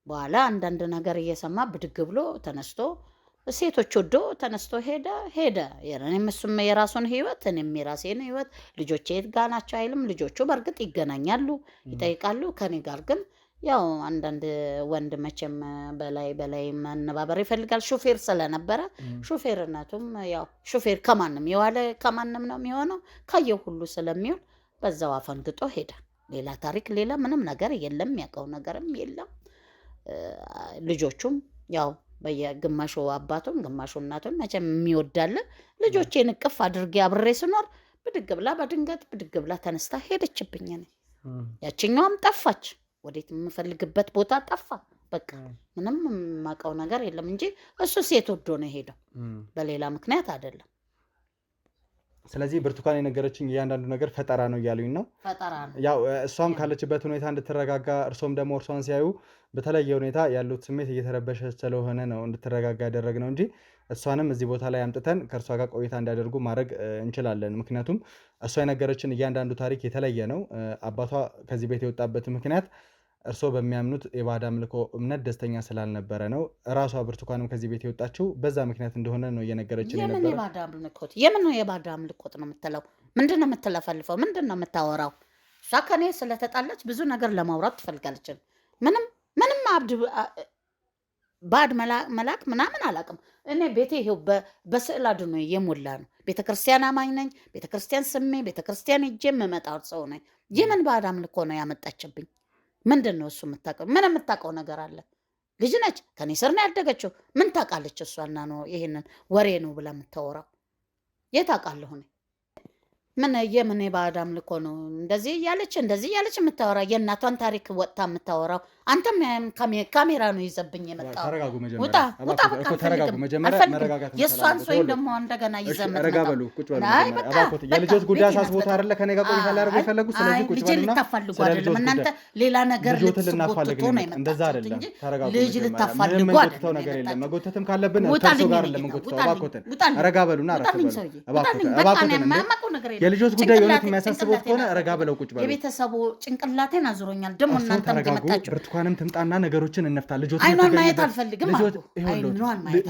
በኋላ አንዳንድ ነገር እየሰማ ብድግ ብሎ ተነስቶ ሴቶች ወዶ ተነስቶ ሄደ። እኔም እሱም የራሱን ህይወት እኔም የራሴን ህይወት። ልጆቼ የት ጋ ናቸው አይልም። ልጆቹ በእርግጥ ይገናኛሉ፣ ይጠይቃሉ። ከኔ ጋር ግን ያው አንዳንድ ወንድ መቼም በላይ ማነባበር ይፈልጋል። ሹፌር ስለነበረ ሹፌርነቱም ያው ሹፌር ከማንም የዋለ ከማንም ነው የሚሆነው። ካየው ሁሉ ስለሚውል በዛው አፈንግጦ ሄደ። ሌላ ታሪክ ሌላ ምንም ነገር የለም። ያውቀው ነገርም የለም። ልጆቹም ያው በየግማሹ አባቱን ግማሹ እናቱን መቼም የሚወዳለ ልጆቼን እቅፍ አድርጌ አብሬ ስኖር ብድግ ብላ በድንገት ብድግ ብላ ተነስታ ሄደችብኝ። እኔ ያችኛዋም ጠፋች። ወዴት የምፈልግበት ቦታ ጠፋ። በቃ ምንም የማውቀው ነገር የለም እንጂ እሱ ሴት ወዶ ነው የሄደው፣ በሌላ ምክንያት አይደለም። ስለዚህ ብርቱካን የነገረችኝ እያንዳንዱ ነገር ፈጠራ ነው እያሉኝ ነው። ፈጠራ ነው። ያው እሷም ካለችበት ሁኔታ እንድትረጋጋ እርሶም ደግሞ እርሷን ሲያዩ በተለየ ሁኔታ ያሉት ስሜት እየተረበሸ ስለሆነ ነው እንድትረጋጋ ያደረግነው እንጂ እሷንም እዚህ ቦታ ላይ አምጥተን ከእርሷ ጋር ቆይታ እንዲያደርጉ ማድረግ እንችላለን። ምክንያቱም እሷ የነገረችን እያንዳንዱ ታሪክ የተለየ ነው። አባቷ ከዚህ ቤት የወጣበት ምክንያት እርሶ በሚያምኑት የባዕድ አምልኮ እምነት ደስተኛ ስላልነበረ ነው። እራሷ ብርቱካንም ከዚህ ቤት የወጣችው በዛ ምክንያት እንደሆነ ነው እየነገረችን የነበረ። የምን የባዕድ አምልኮት? የምን ነው የባዕድ አምልኮት ነው የምትለው? ምንድን ነው የምትለፈልፈው? ምንድን ነው የምታወራው? እሷ ከኔ ስለተጣላች ብዙ ነገር ለማውራት ትፈልጋለች። ምንም ባዕድ መላክ ምናምን አላውቅም። እኔ ቤቴ ይኸው በስዕል አድኖ የሞላ ነው። ቤተክርስቲያን አማኝ ነኝ። ቤተክርስቲያን ስሜ ቤተክርስቲያን ሄጄ የምመጣው ሰው ነኝ። የምን ባዕድ አምልኮ ነው ያመጣችብኝ? ምንድን ነው እሱ የምታውቀው? ምን የምታውቀው ነገር አለ? ልጅ ነች፣ ከኔ ስር ነው ያደገችው። ምን ታውቃለች እሷና ነው ይሄንን ወሬ ነው ብላ የምታወራው? የት አውቃለሁ እኔ? የምን የባዕድ አምልኮ ነው እንደዚህ እያለች የምታወራ? የእናቷን ታሪክ ወጥታ የምታወራው? አንተም ካሜራ ነው ይዘብኝ የመጣው። ተረጋጉ። ውጣ መጀመሪያ መረጋጋት። የእሷን ሰው ደግሞ እንደገና ይዘምት ረጋ በሉ፣ ቁጭ በሉ። የልጆት ጉዳይ አሳስቦት አይደለ ከኔ ጋር ቆይታ ሊያደርጉ የፈለጉ? ስለዚህ ቁጭ በሉና ልታፋልጉ አይደለም እናንተ ሌላ ነገር ልትስቦትቶ ነው የመጣችሁት። እንደዛ አይደለም። ተረጋጉ። ልጅ ልታፋልጉ አይደለም ነገር የለም። መጎተትም ካለብን ከእርሶ ጋር ለምንጎተተው እባክዎትን ረጋ በሉና አረፍ በሉ። እባክዎትን የልጆት ጉዳይ የሆነት የሚያሳስቦት ከሆነ ረጋ ብለው ቁጭ በሉ። የቤተሰቡ ጭንቅላቴን አዙሮኛል። ደግሞ እናንተ የመጣችሁ ብርቱካንም ትምጣና ነገሮችን እንፍታ። አይኗን ማየት አልፈልግም።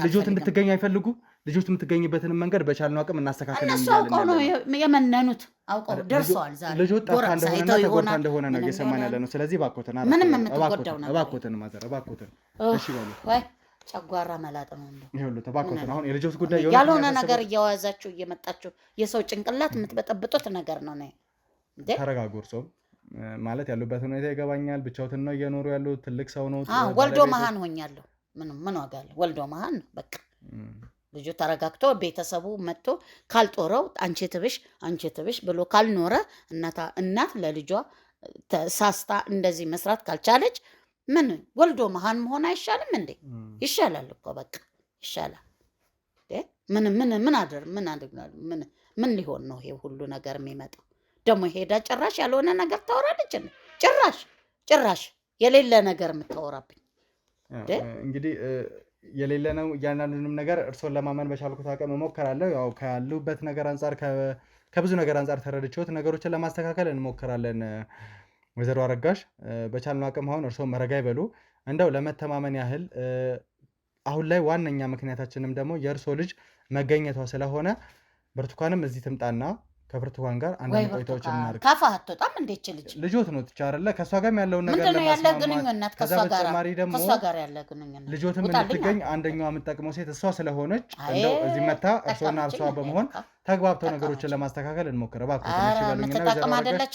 ልጆት እንድትገኝ አይፈልጉ። ልጆት የምትገኝበትን መንገድ በቻልነው አቅም እናስተካክል። እነሱ አውቀው ነው የመነኑት፣ አውቀው ደርሰዋል። ዛሬ ልጆት ጠፋ እንደሆነ ተጎድታ እንደሆነ ነው እየሰማን ያለ ነው። ስለዚህ እባክዎትን ምንም የምትጎዳው ነገር እባክዎትን ማዘር እባክዎትን እሺ በሉ። ወይ ጨጓራ መላጥ ነው እንዴ? ይኸውልህ እባክዎትን አሁን የልጆት ጉዳይ ያልሆነ ነገር እያዋዛችሁ እየመጣችሁ የሰው ጭንቅላት የምትበጠብጡት ነገር ነው ነው እንዴ? ተረጋጉ። እርሶም ማለት ያሉበት ሁኔታ ይገባኛል። ብቻውትን ነው እየኖሩ ያሉት። ትልቅ ሰው ነው። ወልዶ መሃን ሆኛለሁ። ምን ዋጋ አለ? ወልዶ መሃን ነው በቃ። ልጁ ተረጋግቶ ቤተሰቡ መጥቶ ካልጦረው አንቺ ትብሽ ብሎ ካልኖረ እናት ለልጇ ሳስታ እንደዚህ መስራት ካልቻለች ምን ወልዶ መሃን መሆን አይሻልም እንዴ? ይሻላል እኮ በቃ ይሻላል። ምን ሊሆን ነው ይሄ ሁሉ ነገር የሚመጣው? ደግሞ ሄዳ ጭራሽ ያልሆነ ነገር ታወራለች። ጭራሽ የሌለ ነገር የምታወራብኝ እንግዲህ የሌለ ነው። እያንዳንዱንም ነገር እርሶን ለማመን በቻልኩት አቅም እሞክራለሁ። ያው ካሉበት ነገር አንጻር ከብዙ ነገር አንጻር ተረድቼዎት ነገሮችን ለማስተካከል እንሞክራለን። ወይዘሮ አረጋሽ በቻልነው አቅም አሁን እርሶ መረጋ ይበሉ። እንደው ለመተማመን ያህል አሁን ላይ ዋነኛ ምክንያታችንም ደግሞ የእርሶ ልጅ መገኘቷ ስለሆነ ብርቱካንም እዚህ ትምጣና ከብርቱካን ጋር አንዳንድ ቆይታዎች እናድርግ። ካፋ አትወጣም እንዴች ልጆት ነው ትቻረለ ከሷ ጋር ያለውን ነገር ምንድነው ያለ ግንኙነት? ከሷ ጋር ያለ ግንኙነት ልጆትም እንድትገኝ አንደኛዋ የምትጠቅመው ሴት እሷ ስለሆነች እንደው እዚህ መታ እርሶና እርሷ በመሆን ተግባብተው ነገሮችን ለማስተካከል እንሞክር። እባክዎት እሺ በሉኝና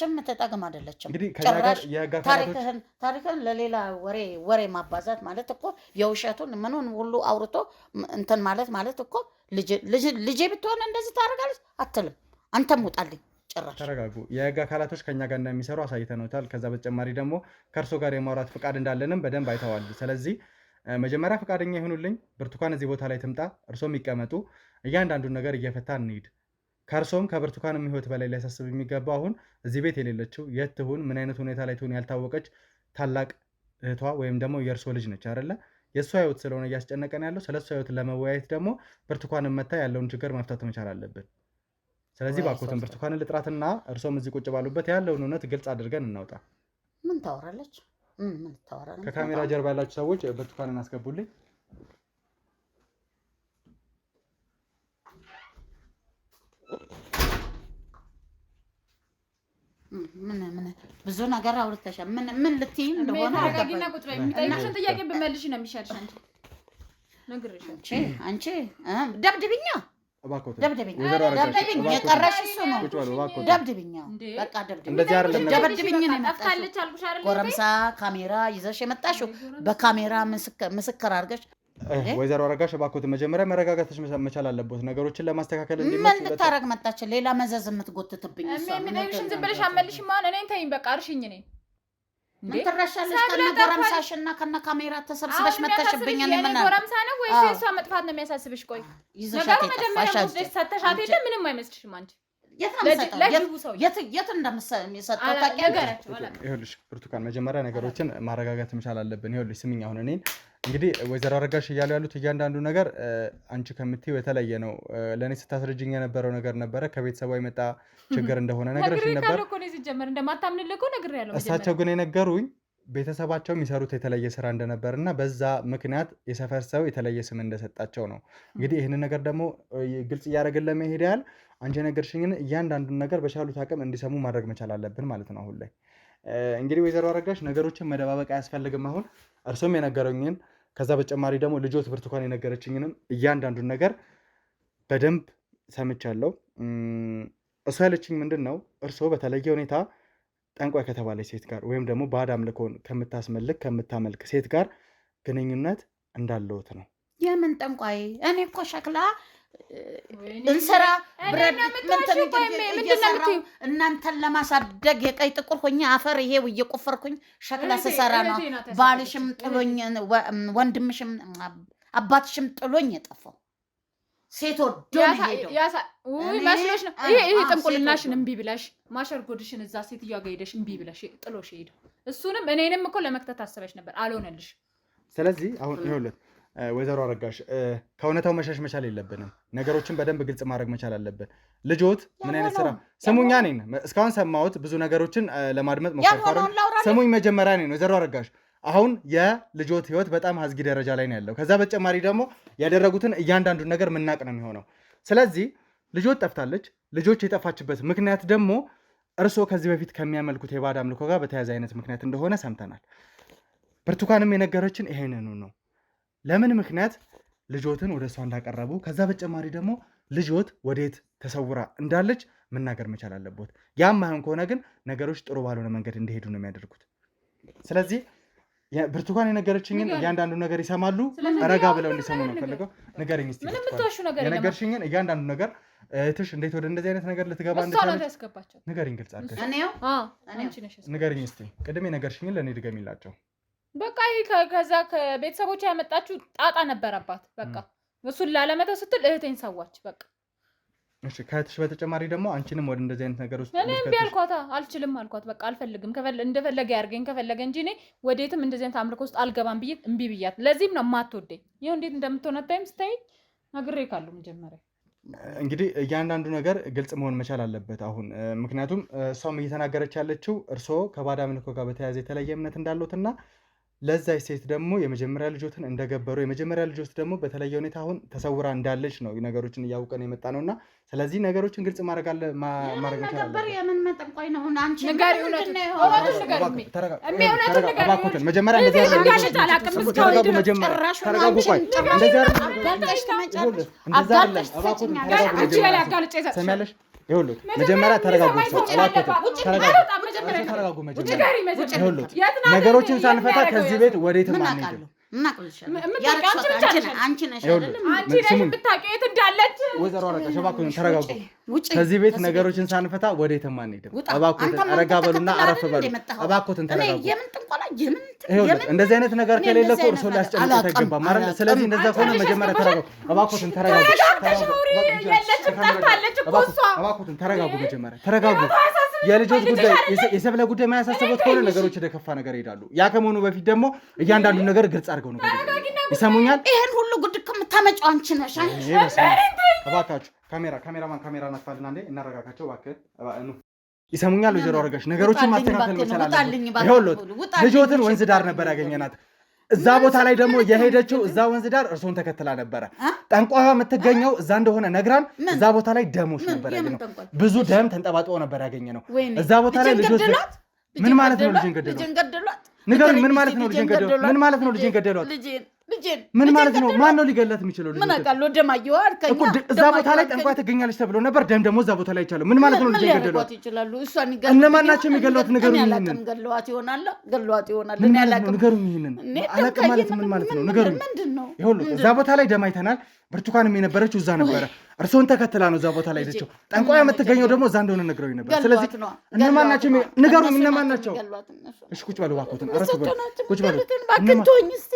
የምትጠቅም አይደለችም። እንግዲህ ከኛ ጋር የህግ አካላቶች ታሪክን ለሌላ ወሬ ማባዛት ማለት እኮ የውሸቱን ምኑን ሁሉ አውርቶ እንትን ማለት እኮ ልጄ ብትሆን እንደዚህ ታደርጋለች አትልም። አንተም ውጣልኝ። ጭራሽ ተረጋጉ። የህግ አካላቶች ከኛ ጋር እንደሚሰሩ አሳይተነውታል። ከዛ በተጨማሪ ደግሞ ከእርሶ ጋር የማውራት ፍቃድ እንዳለንም በደንብ አይተዋል። ስለዚህ መጀመሪያ ፍቃደኛ ይሁኑልኝ። ብርቱካን እዚህ ቦታ ላይ ትምጣ፣ እርሶም ይቀመጡ። እያንዳንዱን ነገር እየፈታ እንሂድ። ከእርሶም ከብርቱካንም ህይወት በላይ ሊያሳስብ የሚገባው አሁን እዚህ ቤት የሌለችው የት ትሁን ምን አይነት ሁኔታ ላይ ትሁን ያልታወቀች ታላቅ እህቷ ወይም ደግሞ የእርሶ ልጅ ነች አይደለ? የእሷ ህይወት ስለሆነ እያስጨነቀን ያለው ስለሷ ህይወት ለመወያየት ደግሞ ብርቱካንን መታ ያለውን ችግር መፍታት መቻል አለብን። ስለዚህ ባኮትን ብርቱካንን ልጥራትና እርሶም እዚህ ቁጭ ባሉበት ያለውን እውነት ግልጽ አድርገን እናውጣ። ምን ታወራለች? ምን ታወራለች? ከካሜራ ጀርባ ያላችሁ ሰዎች ብርቱካንን አስገቡልኝ። ምን ብዙ ነገር አውርተሻል። ምን ልትይ እንደሆነ አጋጊና ቁጥር የሚጠይቅሽን ጥያቄ በመልሽ ነው የሚሻልሽ። አንቺ ደብድብኛ ደብድብኝ የቀረሽ እሱ ነው። ደብድብኛ በቃ ደብድብኝ ነው የመጣሽው። ጎረምሳ ካሜራ ይዘሽ የመጣሽው በካሜራ ምስክር አድርገሽ ወይዘሮ አረጋሽ እባክዎት መጀመሪያ መረጋጋት መቻል አለበት። ነገሮችን ለማስተካከል ምን ልታረግ መጣች? ሌላ መዘዝ የምትጎትትብኝ እሷ ምን እሺን ዝም ብለሽ አመልሽማ እኔን ተይኝ በቃ አርሽኝ ነኝ ምን ተረሻለሽ? ከነ ጎረምሳሽና ከነ ካሜራ ተሰብስበሽ መጣሽብኝ። እኔ ምን ጎረምሳ ነው ወይስ እሷ መጥፋት ነው የሚያሳስብሽ? ቆይ ይዘሻት ተፋሻሽ ሰተሻት የለ ምንም አይመስልሽም አንቺ የት እንደምሰጠው ታውቂያለሽ? ይኸውልሽ ብርቱካን መጀመሪያ ነገሮችን ማረጋጋት መቻል አለብን። ይኸውልሽ ስሚኝ፣ አሁን እኔን እንግዲህ ወይዘሮ አረጋሽ እያሉ ያሉት እያንዳንዱ ነገር አንቺ ከምትይው የተለየ ነው። ለእኔ ስታስረጅኝ የነበረው ነገር ነበረ ከቤተሰቧ የመጣ ችግር እንደሆነ ነገርሽኝ ነበር። እሳቸው ግን የነገሩኝ ቤተሰባቸው የሚሰሩት የተለየ ስራ እንደነበርና በዛ ምክንያት የሰፈር ሰው የተለየ ስም እንደሰጣቸው ነው። እንግዲህ ይህንን ነገር ደግሞ ግልጽ እያደረግን ለመሄድ ያህል አንቺ የነገርሽኝን እያንዳንዱን ነገር በቻሉት አቅም እንዲሰሙ ማድረግ መቻል አለብን ማለት ነው። አሁን ላይ እንግዲህ ወይዘሮ አረጋሽ ነገሮችን መደባበቅ አያስፈልግም። አሁን እርሶም የነገሩኝን ከዛ በተጨማሪ ደግሞ ልጆት ብርቱካን የነገረችኝንም እያንዳንዱን ነገር በደንብ ሰምቻለሁ። እሷ ያለችኝ ምንድን ነው እርሶ በተለየ ሁኔታ ጠንቋይ ከተባለች ሴት ጋር ወይም ደግሞ ባዕድ አምልኮን ከምታመልክ ሴት ጋር ግንኙነት እንዳለዎት ነው። የምን ጠንቋይ? እኔ እኮ ሸክላ እንስራ ብረት እየሰራሁ እናንተን ለማሳደግ የቀይ ጥቁር ሆኜ አፈር ይሄው እየቆፈርኩኝ ሸክላ ስሰራ ነው ባልሽም ጥሎኝ ወንድምሽም አባትሽም ጥሎኝ የጠፋው። ሴት ወዶ ሄደው መስሎሽ ነው ይሄ ጥንቁልናሽን እምቢ ብለሽ ማሸርጎድሽን እዛ ሴትዮዋ ጋር ሄደሽ እምቢ ብለሽ ጥሎሽ ሄደው። እሱንም እኔንም እኮ ለመክተት አስበሽ ነበር አልሆነልሽ። ስለዚህ አሁን ይኸውልህ ወይዘሮ አረጋሽ ከእውነታው መሸሽ መቻል የለብንም። ነገሮችን በደንብ ግልጽ ማድረግ መቻል አለብን። ልጆት ምን አይነት ስራ ስሙኛ ነኝ እስካሁን ሰማሁት። ብዙ ነገሮችን ለማድመጥ ሞከርኩ። ስሙኝ መጀመሪያ ነኝ ወይዘሮ አረጋሽ አሁን የልጆት ህይወት በጣም አስጊ ደረጃ ላይ ነው ያለው። ከዛ በተጨማሪ ደግሞ ያደረጉትን እያንዳንዱን ነገር ምናቅ ነው የሚሆነው። ስለዚህ ልጆት ጠፍታለች። ልጆች የጠፋችበት ምክንያት ደግሞ እርሶ ከዚህ በፊት ከሚያመልኩት የባዕድ አምልኮ ጋር በተያያዘ አይነት ምክንያት እንደሆነ ሰምተናል። ብርቱካንም የነገረችን ይሄንኑ ነው። ለምን ምክንያት ልጆትን ወደ እሷ እንዳቀረቡ፣ ከዛ በተጨማሪ ደግሞ ልጆት ወዴት ተሰውራ እንዳለች መናገር መቻል አለበት። ያም ማይሆን ከሆነ ግን ነገሮች ጥሩ ባልሆነ መንገድ እንዲሄዱ ነው የሚያደርጉት። ስለዚህ ብርቱካን የነገረችኝን እያንዳንዱ ነገር ይሰማሉ። ረጋ ብለው እንዲሰሙ ነው ፈልገው። ንገረኝ እስቲ የነገርሽኝን እያንዳንዱ ነገር እህትሽ እንዴት ወደ እንደዚህ አይነት ነገር ልትገባ እንደቻለች ንገሪኝ፣ ግልጽ አድርገሽ ንገሪኝ እስቲ። ቅድም የነገርሽኝን ለእኔ ድገሚላቸው። በቃ ይሄ ከዛ ከቤተሰቦቿ ያመጣችው ጣጣ ነበረባት። በቃ እሱን ላለመተው ስትል እህቴን ሰዋች። በቃ እሺ፣ ከእህትሽ በተጨማሪ ደግሞ አንቺንም ወደ እንደዚህ አይነት ነገር ውስጥ እኔ እምቢ አልኳት። አልችልም አልኳት። በቃ አልፈልግም፣ እንደፈለገ ያርገኝ ከፈለገ እንጂ እኔ ወዴትም እንደዚህ አይነት አምልኮ ውስጥ አልገባም ብዬ እምቢ ብያት። ለዚህም ነው የማትወደኝ። ይኸው እንዴት እንደምትሆን አታይም? ስታይ ነግሬ ካሉ መጀመሪያ እንግዲህ እያንዳንዱ ነገር ግልጽ መሆን መቻል አለበት አሁን። ምክንያቱም እሷም እየተናገረች ያለችው እርስዎ ከባዕድ አምልኮ ጋር በተያያዘ የተለየ እምነት እንዳለዎትና ለዛች ሴት ደግሞ የመጀመሪያ ልጆትን እንደገበሩ የመጀመሪያ ልጆት ደግሞ በተለየ ሁኔታ አሁን ተሰውራ እንዳለች ነው ነገሮችን እያውቀን የመጣ ነውና፣ ስለዚህ ነገሮችን ግልጽ ማድረግ መቻል አለበት። የምን መጠንቋይ ነው? አንቺ ንገሪ፣ እውነቱን መጀመሪያ ይኸውልህ መጀመሪያ ተረጋጉ። ነገሮችን ሳንፈታ ከዚህ ቤት ወዴትም አንሄድም። ወይዘሮ አረጋሽ እባክዎትን ተረጋጉ። ከዚህ ቤት ነገሮችን ሳንፈታ ወዴትም አንሄድም። እባክዎትን ረጋ በሉና አረፍ በሉ። እባክዎትን ተረጋጉ። እንደዚህ አይነት ነገር ከሌለ እኮ እርስዎን ሊያስጨንቁት አይገባም አይደል? ስለዚህ እንደዛ ከሆነ መጀመሪያ ተረጋጉ። እባክዎትን ተረጋጉ። እባክዎትን ተረጋጉ። መጀመሪያ ተረጋጉ። የልጆች ጉዳይ የሰብለ ጉዳይ ማያሳስቦት ከሆነ ነገሮች ወደ ከፋ ነገር ይሄዳሉ። ያ ከመሆኑ በፊት ደግሞ እያንዳንዱ ነገር ግልጽ አድርገው ነው። ይሰሙኛል? ይሄን ሁሉ ጉድ ከምታመጪው አንቺ ነሽ። እባካችሁ ካሜራ ናጥፋልና እንዴ እናረጋጋቸው እባክህ። ይሰሙኛል? ወይዘሮ አረጋሽ ነገሮችን ማስተካከል መቻል አለብን። ይኸውልዎት ልጆትን ወንዝ ዳር ነበር ያገኘናት። እዛ ቦታ ላይ ደግሞ የሄደችው እዛ ወንዝ ዳር እርሶን ተከትላ ነበረ። ጠንቋይዋ የምትገኘው እዛ እንደሆነ ነግራን እዛ ቦታ ላይ ደሞች ነበር ያገኘነው። ብዙ ደም ተንጠባጥቦ ነበር ያገኘነው እዛ ቦታ ላይ። ልጆች ምን ማለት ነው? ልጅን ገደሏት? ንገሩኝ። ምን ማለት ነው? ልጅን ገደሏት? ምን ማለት ነው? ልጅን ገደሏት? ምን ማለት ነው? ማን ነው ሊገላት የሚችለው? ምን አውቃለሁ። ደማየው አልከኛ እዛ ቦታ ላይ ጠንቋይ ትገኛለች ተብሎ ነበር። ደም ደግሞ እዛ ቦታ ላይ ይቻላል። ምን ማለት ነው? ልጅ ገደሏት ይችላሉ። እሷን ይገደሉ። እነማን ናቸው የሚገሏት? ንገሩኝ። ይሄንን ገሏት ይሆናል። እኔ አላውቅም። ንገሩኝ። ይሄንን አላውቅም ማለት ምን ማለት ነው? ንገሩኝ። ምንድነው? ይኸውልህ እዛ ቦታ ላይ ደም አይተናል። ብርቱካንም የነበረችው እዛ ነበረ። እርሶን ተከትላ ነው እዛ ቦታ ላይ ሄደችው። ጠንቋይ የምትገኘው ደግሞ እዛ እንደሆነ ነግረውኝ ነበር። ስለዚህ እነማን ናቸው? ንገሩኝ። እነማን ናቸው? እሺ ቁጭ በሉ እባክዎትን። ኧረ ቁጭ በሉ። ተወኝ እስኪ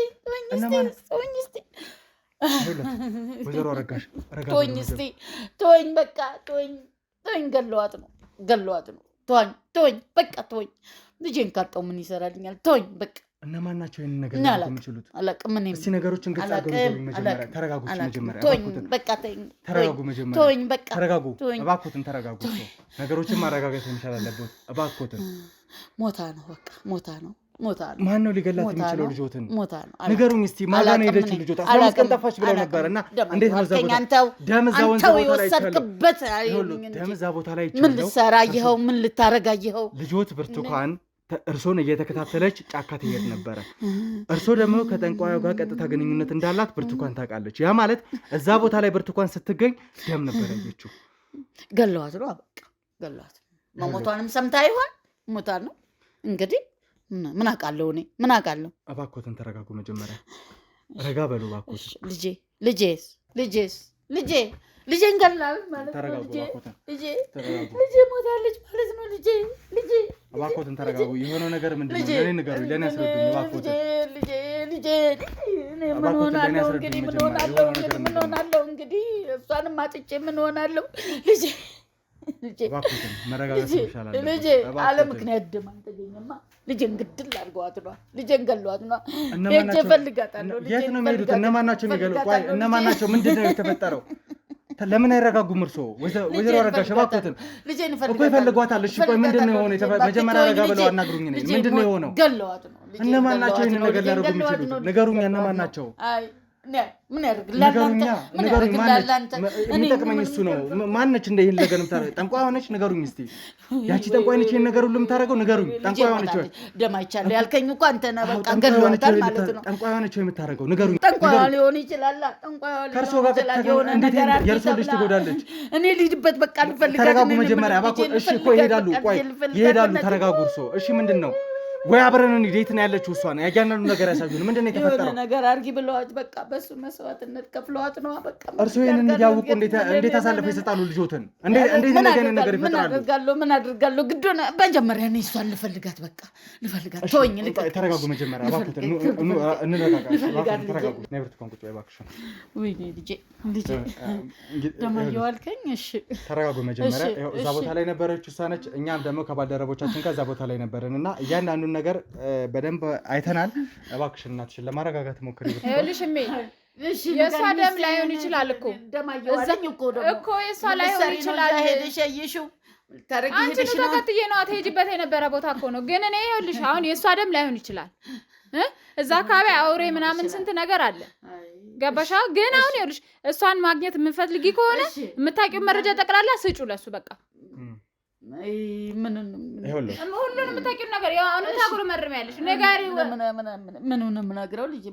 ወይዘሮ አረጋሽ ተወኝ እስኪ ተወኝ፣ በቃ ተወኝ። ገለዋት ነው ተወኝ፣ በቃ ተወኝ። ልጄን ካጣው ምን ይሰራልኛል? ተወኝ በቃ። እነማን ናቸው ይሄንን ነገር ሊያደርጉ የሚችሉት? አላውቅም። እስኪ ነገሮችን ግልጽ አድርገው መጀመሪያ ተረጋጉ። መጀመሪያ ተወኝ በቃ ተረጋጉ። መጀመሪያ ተወኝ በቃ ተረጋጉ። እባክዎትን ተረጋጉ። ነገሮችን ማረጋጋት መቻል አለበት። እባክዎትን። ሞታ ነው በቃ ሞታ ነው። ማን ነው ሊገላት የሚችለው? ልጆትን ሞታ ነው። ንገሩኝ እስኪ። ማን ነው ሄደችው? ልጆት 15 ቀን ጠፋች ብለው ነበር እና እንዴት ነው እዛ ቦታ ደም እዛ ወንዝ ቦታ ላይ ወሰድክበት? ደም እዛ ቦታ ላይ ምን ልትሰራ ይኸው? ምን ልታረጋ ይኸው? ልጆት ብርቱካን እርሶን እየተከታተለች ጫካ ትሄድ ነበረ። እርሶ ደግሞ ከጠንቋዩ ጋር ቀጥታ ግንኙነት እንዳላት ብርቱካን ታውቃለች። ያ ማለት እዛ ቦታ ላይ ብርቱካን ስትገኝ ደም ነበር ያየችው። ገለዋት ነው በቃ ገለዋት። መሞቷንም ሰምታ ይሆን? ሞታ ነው እንግዲህ። ምን አውቃለሁ እኔ ምን አውቃለሁ። እባክዎትን ተረጋጉ። መጀመሪያ ረጋ በሉ እባክዎትን። ልጄን ገላል ማለት ነው። ልጄ ሞታለች ማለት ነው። ልጄ እባክዎትን ተረጋጉ። የሆነው ነገር ምንድን ነው? ለእኔ ንገሩኝ፣ ለእኔ ያስረዱኝ እባክዎትን። ምን ሆናለሁ እንግዲህ? ምን ሆናለሁ እንግዲህ? እሷንም አጥቼ ምን ሆናለሁ? እባክዎትን መረጋጋት ይሻላል። ልጄ አለ ምክንያት ደም አልተገኘማ። ልጄን ግድል አድርገዋት ነው። ልጄን ገሏት ነው። ሄጄ እፈልጋታለሁ። የት ነው የሚሄዱት? እነማን ናቸው የሚገሉት? ቆይ እነማን ናቸው? ምንድን ነው የተፈጠረው? ለምን አይረጋጉም? እርሶ ወይዘሮ አረጋሽ እባክዎትን እኮ ይፈልጓታል። እሺ ቆይ ምንድን ነው የሆነው? መጀመሪያ ረጋ ብለው አናግሩኝ። ምንድን ነው የሆነው? ገለዋት ነው። እነማን ናቸው ይህንን ነገር ሊያደርጉ የሚችሉት? ንገሩኝ። እነማን ናቸው? ምን ያደርግልሃል? የሚጠቅመኝ እሱ ነው። ማነች እንደ ይህን ነገር የምታደርገው? ጠንቋይ ሆነች? ንገሩኝ እስኪ። ያቺ ጠንቋይ ነች ይህን ነገር ሁሉ የምታደርገው? ንገሩኝ። ጠንቋይ ሆነች ወይ? ደም አይቻለሁ ያልከኝ እኮ አንተ ነህ። በቃ ገለዋታል ማለት ነው። ጠንቋይ ሆነች ወይ የምታደርገው? ንገሩኝ። ጠንቋይ ሊሆን ይችላል። ከእርሶ ጋር የእርሶ ልጅ ትጎዳለች። እኔ ልሂድበት በቃ ልፈልጋት። ተረጋጉ መጀመሪያ እባክዎ። እሺ እኮ ይሄዳሉ። ቆይ ይሄዳሉ። ተረጋጉ እርሶ። እሺ ምንድን ነው? ወይ አብረን እንዴት ነው ያለችው? እሷ ነው ያያናሉ ነገር ያሳዩን። ምንድን ነው የተፈጠረው? የሆነ ነገር አድርጊ ብለዋት በቃ በሱ መስዋዕትነት ከፍለዋት ነው በቃ። እርሱ ይሄንን እያወቁ እንዴት አሳልፈው ይሰጣሉ ልጆትን? እንዴት ነገር ይፈጥራሉ? ምን አድርጋለሁ? ግድ ሆነ። መጀመሪያ እኔ እሷን ልፈልጋት በቃ ልፈልጋት። ተወኝ። ተረጋጉ መጀመሪያ እባክዎትን። እንረጋጋ። ተረጋጉ። ነይ ብርቱካን ቁጭ በይ እባክሽ። ወይኔ ልጄ ደማየው አልከኝ። እሺ ተረጋጉ መጀመሪያ። እዛ ቦታ ላይ ነበረች እሷ ነች። እኛም ደግሞ ከባልደረቦቻችን ጋር እዛ ቦታ ላይ ነበርን እና እያንዳንዱ ነገር በደንብ አይተናል። እባክሽን እናትሽን ለማረጋጋት ሞክሪ። ይኸውልሽ የእሷ ደም ላይሆን ይችላል እኮ እኮ የእሷ ላይሆን ይችላል። አንቺን ተከትዬ ነው ትሄጂበት የነበረ ቦታ እኮ ነው። ግን እኔ ይኸውልሽ አሁን የእሷ ደም ላይሆን ይችላል። እዛ አካባቢ አውሬ ምናምን ስንት ነገር አለ። ገባሻ? ግን አሁን ይኸውልሽ እሷን ማግኘት የምንፈልጊ ከሆነ የምታውቂው መረጃ ጠቅላላ ስጩ ለሱ በቃ። ሁሉንም የምታውቂው ነገር ያው አሁን ታጉረመርሚያለሽ። ምኑንም ነግረው ልጅ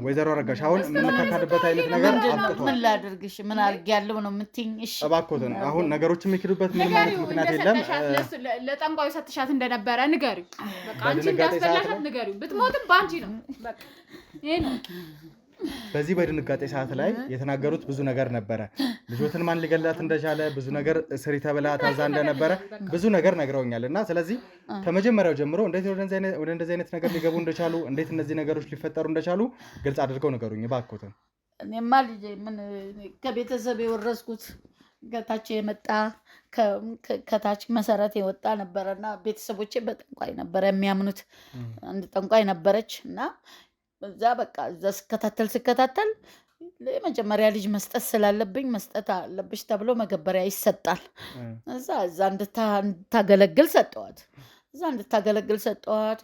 ወይዘሮ አረጋሽ አሁን የምንካካድበት አይነት ነገር አጥቶ ምን ላድርግሽ? ምን አድርጊያለሁ ነው የምትይኝ? እሺ እባክዎትን አሁን ነገሮች የሚክዱበት ምንም አይነት ምክንያት የለም። ለጠንቋዩ ሰጥሻት እንደነበረ ንገሪው በቃ። አንቺ እንዳስበላሻት ንገሪው። ብትሞትም በአንቺ ነው በቃ። ይሄ ነው። በዚህ በድንጋጤ ሰዓት ላይ የተናገሩት ብዙ ነገር ነበረ። ልጆትን ማን ሊገላት እንደቻለ ብዙ ነገር ስሪ ተብላ ታዛ እንደነበረ ብዙ ነገር ነግረውኛል። እና ስለዚህ ከመጀመሪያው ጀምሮ እንዴት ወደ እንደዚህ አይነት ነገር ሊገቡ እንደቻሉ፣ እንዴት እነዚህ ነገሮች ሊፈጠሩ እንደቻሉ ግልጽ አድርገው ነገሩኝ እባክዎትን። እኔማ ልጄ ምን ከቤተሰብ የወረስኩት ከታች የመጣ ከታች መሰረት የወጣ ነበረና ቤተሰቦቼ በጠንቋይ ነበረ የሚያምኑት። አንድ ጠንቋይ ነበረች እና እዛ በቃ እዛ ስከታተል የመጀመሪያ ልጅ መስጠት ስላለብኝ መስጠት አለብሽ ተብሎ መገበሪያ ይሰጣል። እዛ እንድታገለግል ሰጠዋት።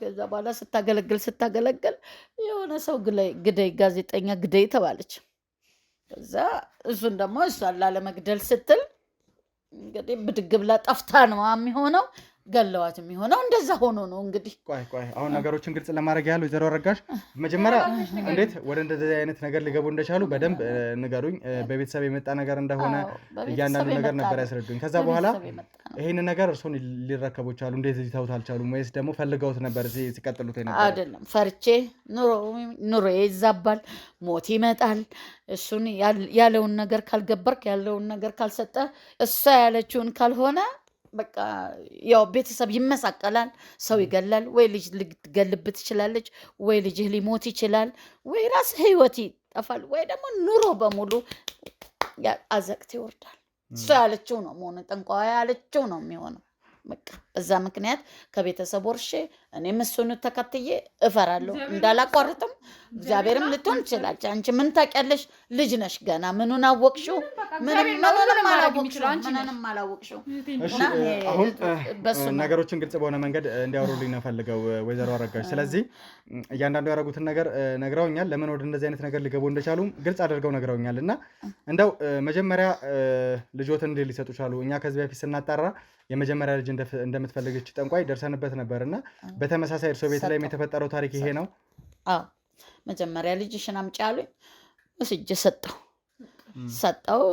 ከዛ በኋላ ስታገለግል የሆነ ሰው ግደይ፣ ጋዜጠኛ ግደይ ተባለች። ከዛ እሱን ደግሞ እሷን ላለመግደል ስትል እንግዲህ ብድግ ብላ ጠፍታ ነው የሚሆነው። ገለዋት የሚሆነው እንደዛ ሆኖ ነው እንግዲህ። ቆይ አሁን ነገሮችን ግልጽ ለማድረግ ያለው ወይዘሮ አረጋሽ መጀመሪያ እንዴት ወደ እንደዚህ አይነት ነገር ሊገቡ እንደቻሉ በደንብ ንገሩኝ። በቤተሰብ የመጣ ነገር እንደሆነ እያንዳንዱ ነገር ነበር ያስረዱኝ። ከዛ በኋላ ይሄን ነገር እርሶን ሊረከቡ ቻሉ? እንዴት ሊተውት አልቻሉም? ወይስ ደግሞ ፈልገውት ነበር ሲቀጥሉት ነበር? አይደለም ፈርቼ ኑሮ ይዛባል፣ ሞት ይመጣል። እሱን ያለውን ነገር ካልገበርክ ያለውን ነገር ካልሰጠ እሷ ያለችውን ካልሆነ በቃ ያው ቤተሰብ ይመሳቀላል፣ ሰው ይገላል። ወይ ልጅ ልትገልብ ትችላለች፣ ወይ ልጅህ ሊሞት ይችላል፣ ወይ ራስ ህይወት ይጠፋል፣ ወይ ደግሞ ኑሮ በሙሉ አዘቅት ይወርዳል። እሷ ያለችው ነው መሆኑ፣ ጠንቋይ ያለችው ነው የሚሆነው። በቃ በዛ ምክንያት ከቤተሰብ ወርሼ እኔም እሱን ተከትዬ እፈራለሁ እንዳላቋርጥም። እግዚአብሔርም ልትሆን ይችላል። አንቺ ምን ታውቂያለሽ? ልጅ ነሽ ገና። ምኑን አወቅሽው? ምንም አላወቅሽው። አሁን ነገሮችን ግልጽ በሆነ መንገድ እንዲያወሩልኝ ነው ፈልገው ወይዘሮ አረጋሽ። ስለዚህ እያንዳንዱ ያደረጉትን ነገር ነግረውኛል። ለምን ወደ እንደዚህ አይነት ነገር ሊገቡ እንደቻሉ ግልጽ አድርገው ነግረውኛል። እና እንደው መጀመሪያ ልጆትን እንዴት ሊሰጡ ቻሉ? እኛ ከዚህ በፊት ስናጣራ የመጀመሪያ ልጅ እንደምትፈልገች ጠንቋይ ደርሰንበት ነበርና በተመሳሳይ እርሶ ቤት ላይ የተፈጠረው ታሪክ ይሄ ነው? አዎ መጀመሪያ ልጅሽን አምጪ አሉኝ። ወስጄ ሰጠው።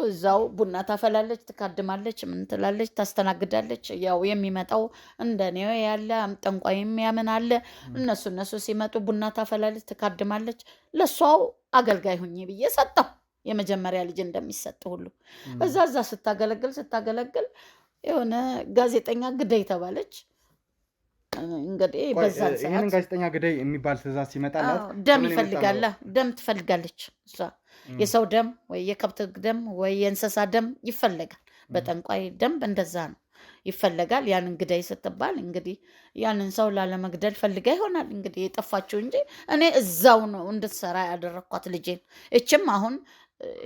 እዛው ቡና ታፈላለች፣ ትካድማለች፣ ምን ትላለች፣ ታስተናግዳለች። ያው የሚመጣው እንደኔው ያለ ጠንቋይም ያምን አለ። እነሱ ሲመጡ ቡና ታፈላለች፣ ትካድማለች። ለሷው አገልጋይ ሁኚ ብዬ ሰጠው። የመጀመሪያ ልጅ እንደሚሰጥ ሁሉ እዛ ስታገለግል የሆነ ጋዜጠኛ ግደይ ተባለች። እንግዲህ በዛን ሰዓት ይሄን ጋዜጠኛ ግደይ የሚባል ትእዛዝ ሲመጣላት ደም ትፈልጋለች። እሷ የሰው ደም ወይ የከብት ደም ወይ የእንስሳ ደም ይፈልጋል። በጠንቋይ ደም እንደዛ ነው ይፈልጋል። ያንን ግደይ ስትባል እንግዲህ ያንን ሰው ላለመግደል ፈልጋ ይሆናል እንግዲህ የጠፋችው እንጂ እኔ እዛው ነው እንድትሰራ ያደረኳት ልጄን። እችም አሁን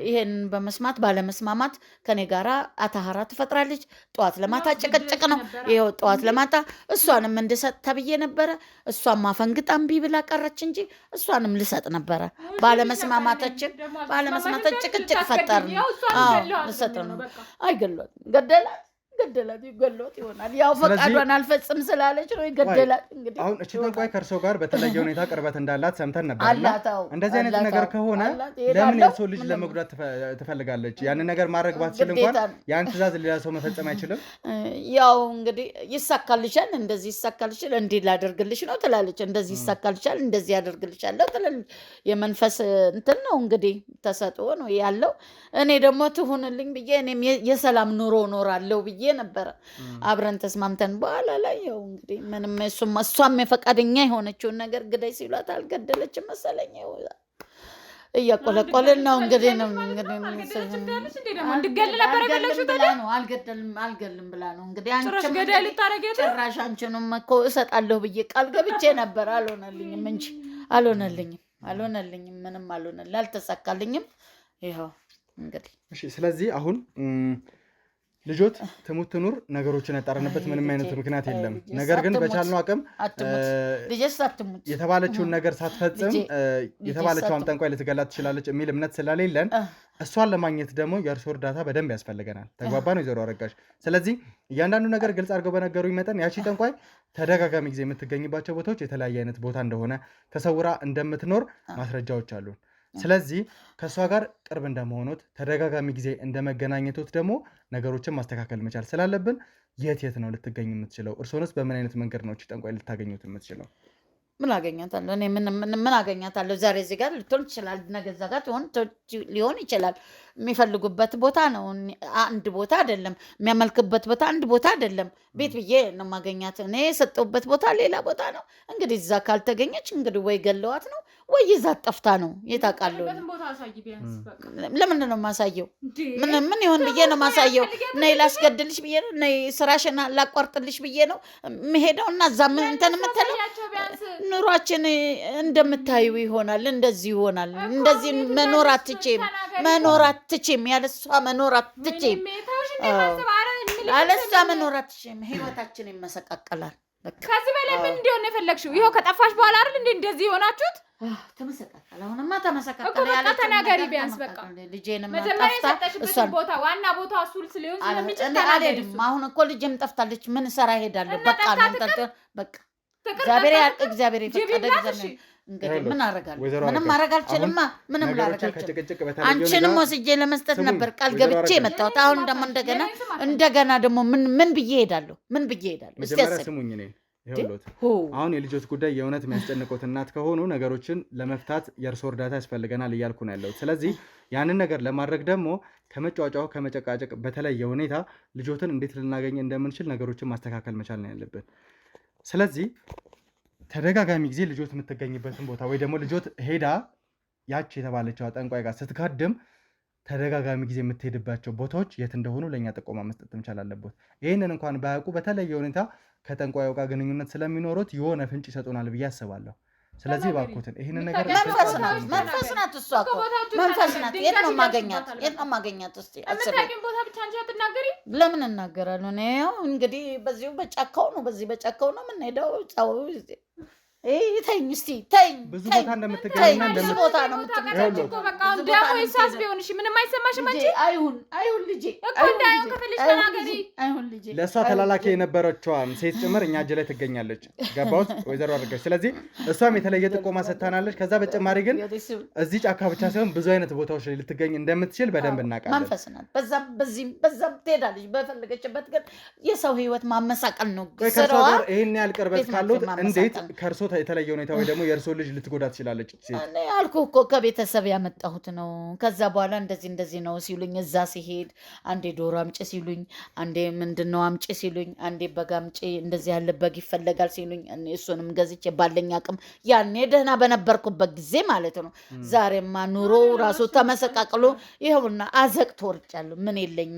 ይሄን በመስማት ባለመስማማት ከኔ ጋራ አታሃራ ትፈጥራለች። ጠዋት ለማታ ጭቅጭቅ ነው። ይሄው ጠዋት ለማታ እሷንም እንድሰጥ ተብዬ ነበረ። እሷም ማፈንግጣ እምቢ ብላ ቀረች እንጂ እሷንም ልሰጥ ነበረ። ባለመስማማታችን ጭቅጭቅ ፈጠርን። ልሰጥ ነው። አይገሏት ገደላት ይገሎት ይሆናል። ያው ፈቃዷን አልፈጽም ስላለች ነው ይገደላት። እንግዲህ አሁን እቺ ጠንቋይ ከእርሶ ጋር በተለየ ሁኔታ ቅርበት እንዳላት ሰምተን ነበርና እንደዚህ አይነት ነገር ከሆነ ለምን የሰው ልጅ ለመጉዳት ትፈልጋለች? ያንን ነገር ማድረግ ባትችል እንኳን ያን ትእዛዝ ሌላ ሰው መፈጸም አይችልም? ያው እንግዲህ ይሳካልሻል፣ እንደዚህ ይሳካልሻል፣ እንዲህ ላደርግልሽ ነው ትላለች። እንደዚህ ይሳካልሻል፣ እንደዚህ ያደርግልሻለሁ ትላለች። የመንፈስ እንትን ነው እንግዲህ ተሰጥኦ ነው ያለው። እኔ ደግሞ ትሁንልኝ ብዬ እኔም የሰላም ኑሮ እኖራለሁ ብዬ ነበረ። አብረን ተስማምተን በኋላ ላይ ያው እንግዲህ ምንም እሷም የፈቃደኛ የሆነችውን ነገር ግደይ ሲሏት አልገደለችም መሰለኝ። እያቆለቆልን ነው እንግዲህ ነው አልገድልም ብላ ነው እንግዲህ ጭራሽ አንቺንም እኮ እሰጣለሁ ብዬ ቃል ገብቼ ነበር። አልሆነልኝም ምንም አልሆነልኝ፣ አልተሳካልኝም። ይኸው እንግዲህ እሺ። ስለዚህ አሁን ልጆት ትሙት ትኑር ነገሮችን ያጣረንበት ምንም አይነት ምክንያት የለም። ነገር ግን በቻልነው አቅም የተባለችውን ነገር ሳትፈጽም የተባለችውን ጠንቋይ ልትገላት ትችላለች የሚል እምነት ስለሌለን እሷን ለማግኘት ደግሞ የእርሶ እርዳታ በደንብ ያስፈልገናል። ተግባባን ወይዘሮ አረጋሽ? ስለዚህ እያንዳንዱ ነገር ግልጽ አድርገው በነገሩኝ መጠን ያቺ ጠንቋይ ተደጋጋሚ ጊዜ የምትገኝባቸው ቦታዎች የተለያየ አይነት ቦታ እንደሆነ ተሰውራ እንደምትኖር ማስረጃዎች አሉ። ስለዚህ ከእሷ ጋር ቅርብ እንደመሆኑት ተደጋጋሚ ጊዜ እንደመገናኘቶት ደግሞ ነገሮችን ማስተካከል መቻል ስላለብን የት ነው ልትገኝ የምትችለው? እርሶንስ በምን አይነት መንገድ ነው ጠንቋይ ልታገኙት የምትችለው? ምን አገኛታለሁ? እኔ ምን አገኛታለሁ? ዛሬ እዚህ ጋር ልትሆን ይችላል፣ ነገ እዛ ጋር ሊሆን ይችላል። የሚፈልጉበት ቦታ ነው፣ አንድ ቦታ አይደለም። የሚያመልክበት ቦታ አንድ ቦታ አይደለም። ቤት ብዬ ነው ማገኛት። እኔ የሰጠሁበት ቦታ ሌላ ቦታ ነው። እንግዲህ እዛ ካልተገኘች እንግዲህ ወይ ገለዋት ነው ወይ ይዛ ጠፍታ ነው። የታውቃለሁ። ለምንድን ነው የማሳየው? ምን ይሆን ብዬ ነው የማሳየው? ነይ ላስገድልሽ ብዬ ነው፣ ነይ ስራሽን ላቋርጥልሽ ብዬ ነው የምሄደው። እና እዛ ምን እንትን የምትለው ኑሯችን እንደምታዩ ይሆናል፣ እንደዚህ ይሆናል። እንደዚህ መኖር አትችም፣ ያለሷ መኖር አትችም፣ ያለሷ መኖር አትችም። ህይወታችን ይመሰቃቀላል። ከዚህ በላይ ምን እንዲሆን ነው የፈለግሽው? ይኸው ከጠፋሽ በኋላ አይደል እንዴ እንደዚህ የሆናችሁት? ተመሰቃቀለ። አሁንማ ተመሰቃቀለ። እኮ በቃ ተናገሪ ቢያንስ በቃ ልጄንም መጀመሪያ የሰጠሽበትን ቦታ ዋና ቦታ እሱል ስለሆነ ስለሚችል ተናገሪ። አሁን እኮ ልጄም ጠፍታለች። ምን ሰራ ሄዳለሁ? በቃ ነው በቃ እግዚአብሔር ይፈቀደ እግዚአብሔር እንግዲህ ምን አደርጋለሁ? ምንም ማድረግ አልችልማ። ምንም ላደርግ አልችልም። አንቺንም ወስጄ ለመስጠት ነበር ቃል ገብቼ የመጣሁት። አሁን ደግሞ እንደገና ደግሞ ምን ብዬ ሄዳለሁ? ምን ብዬ ሄዳለሁ? እስቲ ስሙኝ እኔ ይኸውልዎት አሁን የልጆት ጉዳይ የእውነት የሚያስጨንቁት እናት ከሆኑ ነገሮችን ለመፍታት የእርሶ እርዳታ ያስፈልገናል እያልኩ ነው ያለሁት። ስለዚህ ያንን ነገር ለማድረግ ደግሞ ከመጫወጫው ከመጨቃጨቅ በተለየ ሁኔታ ልጆትን እንዴት ልናገኝ እንደምንችል ነገሮችን ማስተካከል መቻል ነው ያለብን። ስለዚህ ተደጋጋሚ ጊዜ ልጆት የምትገኝበትን ቦታ ወይ ደግሞ ልጆት ሄዳ ያቺ የተባለችው ጠንቋይ ጋር ስትካድም ተደጋጋሚ ጊዜ የምትሄድባቸው ቦታዎች የት እንደሆኑ ለእኛ ጥቆማ መስጠት መቻል አለበት። ይህንን እንኳን ባያውቁ በተለየ ሁኔታ ከጠንቋዩ ጋር ግንኙነት ስለሚኖሩት የሆነ ፍንጭ ይሰጡናል ብዬ አስባለሁ። ስለዚህ እባክዎትን ይህንን ነገር መንፈስ ናት እሷ እኮ መንፈስ ናት። የት ነው ማገኛት? እስቲ አስበኝ። ቦታ ብቻ እንጂ አትናገሪ። ለምን እናገራለሁ? እኔ ያው እንግዲህ በዚህ በጫካው ነው የምንሄደው። ተይኝ እስቲ ተይኝ። ብዙ ቦታ እንደምትገኝና ብዙ ቦታ ነው የምትገኘው እኮ በቃ አሁን ደግሞ ይሳስ ቢሆን እሺ ምንም አይሰማሽም እንጂ አይሁን ልጄ እኮ እንዳይሆን ከፈለሽ ተናገሪ። አይሁን ልጄ ለእሷ ተላላኪ የነበረችዋም ሴት ጭምር እኛ እጅ ላይ ትገኛለች። ገባሁት ወይዘሮ አድርገሽ። ስለዚህ እሷም የተለየ ጥቆማ ሰጥታናለች። ከዛ በተጨማሪ ግን እዚህ ጫካ ብቻ ሳይሆን ብዙ አይነት ቦታዎች ላይ ልትገኝ እንደምትችል በደንብ እናውቃለን። መንፈስ ናት። በዛም ትሄዳለች በፈለገችበት። ግን የሰው ህይወት ማመሳቀል ነው ስራዋ። ይሄን ያህል ቅርበት ካሉት እንዴት ከእርሶ የተለየ ሁኔታ ወይ ደግሞ የእርሶ ልጅ ልትጎዳ ትችላለች? እኔ አልኩህ እኮ ከቤተሰብ ያመጣሁት ነው። ከዛ በኋላ እንደዚህ ነው ሲሉኝ እዛ ሲሄድ አንዴ ዶሮ አምጪ ሲሉኝ፣ አንዴ ምንድነው አምጪ ሲሉኝ፣ አንዴ በግ አምጪ እንደዚህ ያለ በግ ይፈለጋል ሲሉኝ እሱንም ገዝቼ ባለኝ አቅም ያኔ ደህና በነበርኩበት ጊዜ ማለት ነው። ዛሬማ ኑሮ ራሱ ተመሰቃቅሎ ይኸውና አዘቅት ወርጫለሁ። ምን የለኝ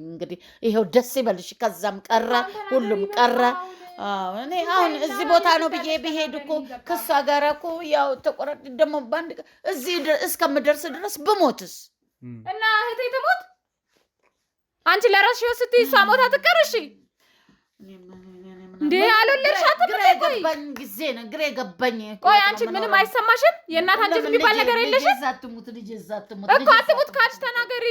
እንግዲህ ይኸው ደስ ይበልሽ። ከዛም ቀረ ሁሉም ቀረ። እኔ አሁን እዚህ ቦታ ነው ብዬ ብሄድ እኮ ከሷ ጋር እኮ ያው ተቆረጥ ደግሞ ባንድ እዚህ እስከምደርስ ድረስ ብሞትስ እና እህቴ ትሞት አንቺ ለራስሽ ስትይ እሷ ሞታ ትቀርሽ እንዴ? አልወለድሻትም? ግራ ገባኝ። ቆይ አንቺ ምንም አይሰማሽም? የእናት አንጀት የሚባል ነገር የለሽም እኮ። አትሙት ካልሽ ተናገሪ።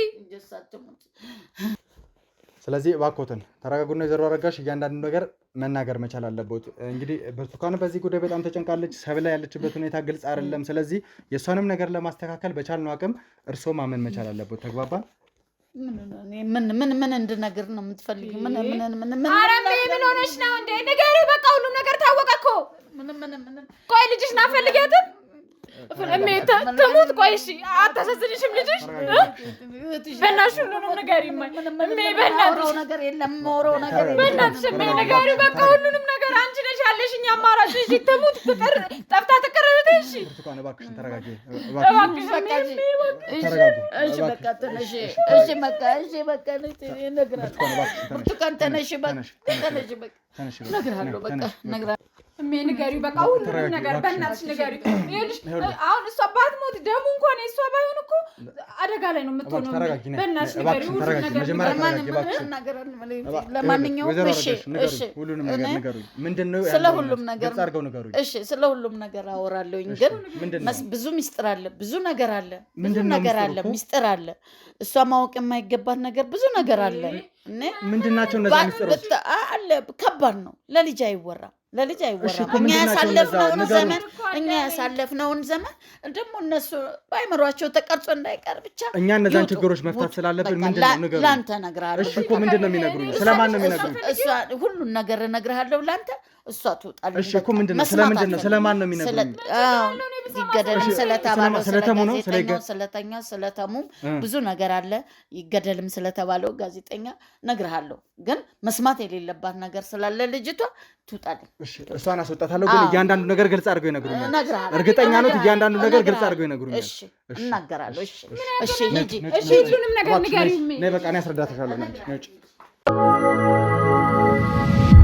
ስለዚህ እባክዎትን ተረጋጉና ወይዘሮ አረጋሽ እያንዳንዱ ነገር መናገር መቻል አለበት። እንግዲህ ብርቱካን በዚህ ጉዳይ በጣም ተጨንቃለች። ሰብላ ያለችበት ሁኔታ ግልጽ አይደለም። ስለዚህ የእሷንም ነገር ለማስተካከል በቻልነው አቅም እርስዎ ማመን መቻል አለበት። ተግባባን? ምን እንድነግር ነው የምትፈልጊ? ምን ሆነሽ ነው እንዴ? ንገሪው በቃ። ሁሉም ነገር ታወቀ እኮ። ቆይ ልጅሽን አትፈልጊያትም? ትሙት። ቆይ እሺ አታሳዝንሽም ልጅሽ? በእናትሽ ሁሉንም ንገሪኝ። በእናትሽ ንገሪው በቃ ሁሉንም ነገር። አንቺ ነሽ ያለሽኝ አማራጭ። እሺ ትሙት ትቅር ጠፍታ ትቅር። እሺ ብርቱካን እባክሽን ተረጋጊ። እባክሽ በቃ ተነሽ። በቃ ብርቱካን ተነሽ። እነግርሃለሁ በቃ ንገሪው በቃ ሁሉንም ነገር በእናትሽ ንገሪው። ይኸውልሽ አሁን እሷ ባትሞት ደሙ እንኳን የእሷ ባይሆን እኮ አደጋ ላይ ነው የምትሆነው። በእናትሽ ንገሪው ሁሉንም ነገር። ለማንኛውም ሁሉንም ነገር ንገሩኝ። ምንድነው ስለ ሁሉም ነገር እሺ፣ ስለ ሁሉም ነገር አወራለሁኝ። ግን ብዙ ሚስጥር አለ፣ ብዙ ነገር አለ፣ ሚስጥር አለ። እሷ ማወቅ የማይገባት ነገር ብዙ ነገር አለ። ምንድናቸው እነዛ ሚስጥሮች? አለ ከባድ ነው። ለልጅ አይወራም። እኛ ያሳለፍነውን ዘመን ደግሞ እነሱ በአይምሯቸው ተቀርጾ እንዳይቀር ብቻ እኛ እነዛን ችግሮች መፍታት ስላለብን ምንድነው ንገሩኝ። ላንተ እነግርሃለሁ። እሺ እኮ ምንድነው የሚነግሩኝ? ስለማን ነው የሚነግሩኝ? ሁሉን ነገር እነግርሃለሁ ላንተ። እሷ ትውጣለች። እሺ እኮ ምንድነው? ስለምንድን ነው? ስለማን ነው የሚነግሩኝ? ይገደልም ስለተባለው ስለተኛው ስለተሙ ብዙ ነገር አለ። ይገደልም ስለተባለው ጋዜጠኛ እነግርሃለሁ። ግን መስማት የሌለባት ነገር ስላለ ልጅቷ ትውጣለች። እሺ እሷን አስወጣታለሁ። ግን እያንዳንዱ ነገር ግልጽ አድርገው ይነግሩኛል። እርግጠኛ ነው እያንዳንዱ ነገር ግልጽ አድርገው ይነግሩኛል። እሺ እናገራለሁ። እሺ ሁሉንም ነገር ንገሪው። ነይ በቃ እኔ አስረዳታለሁ።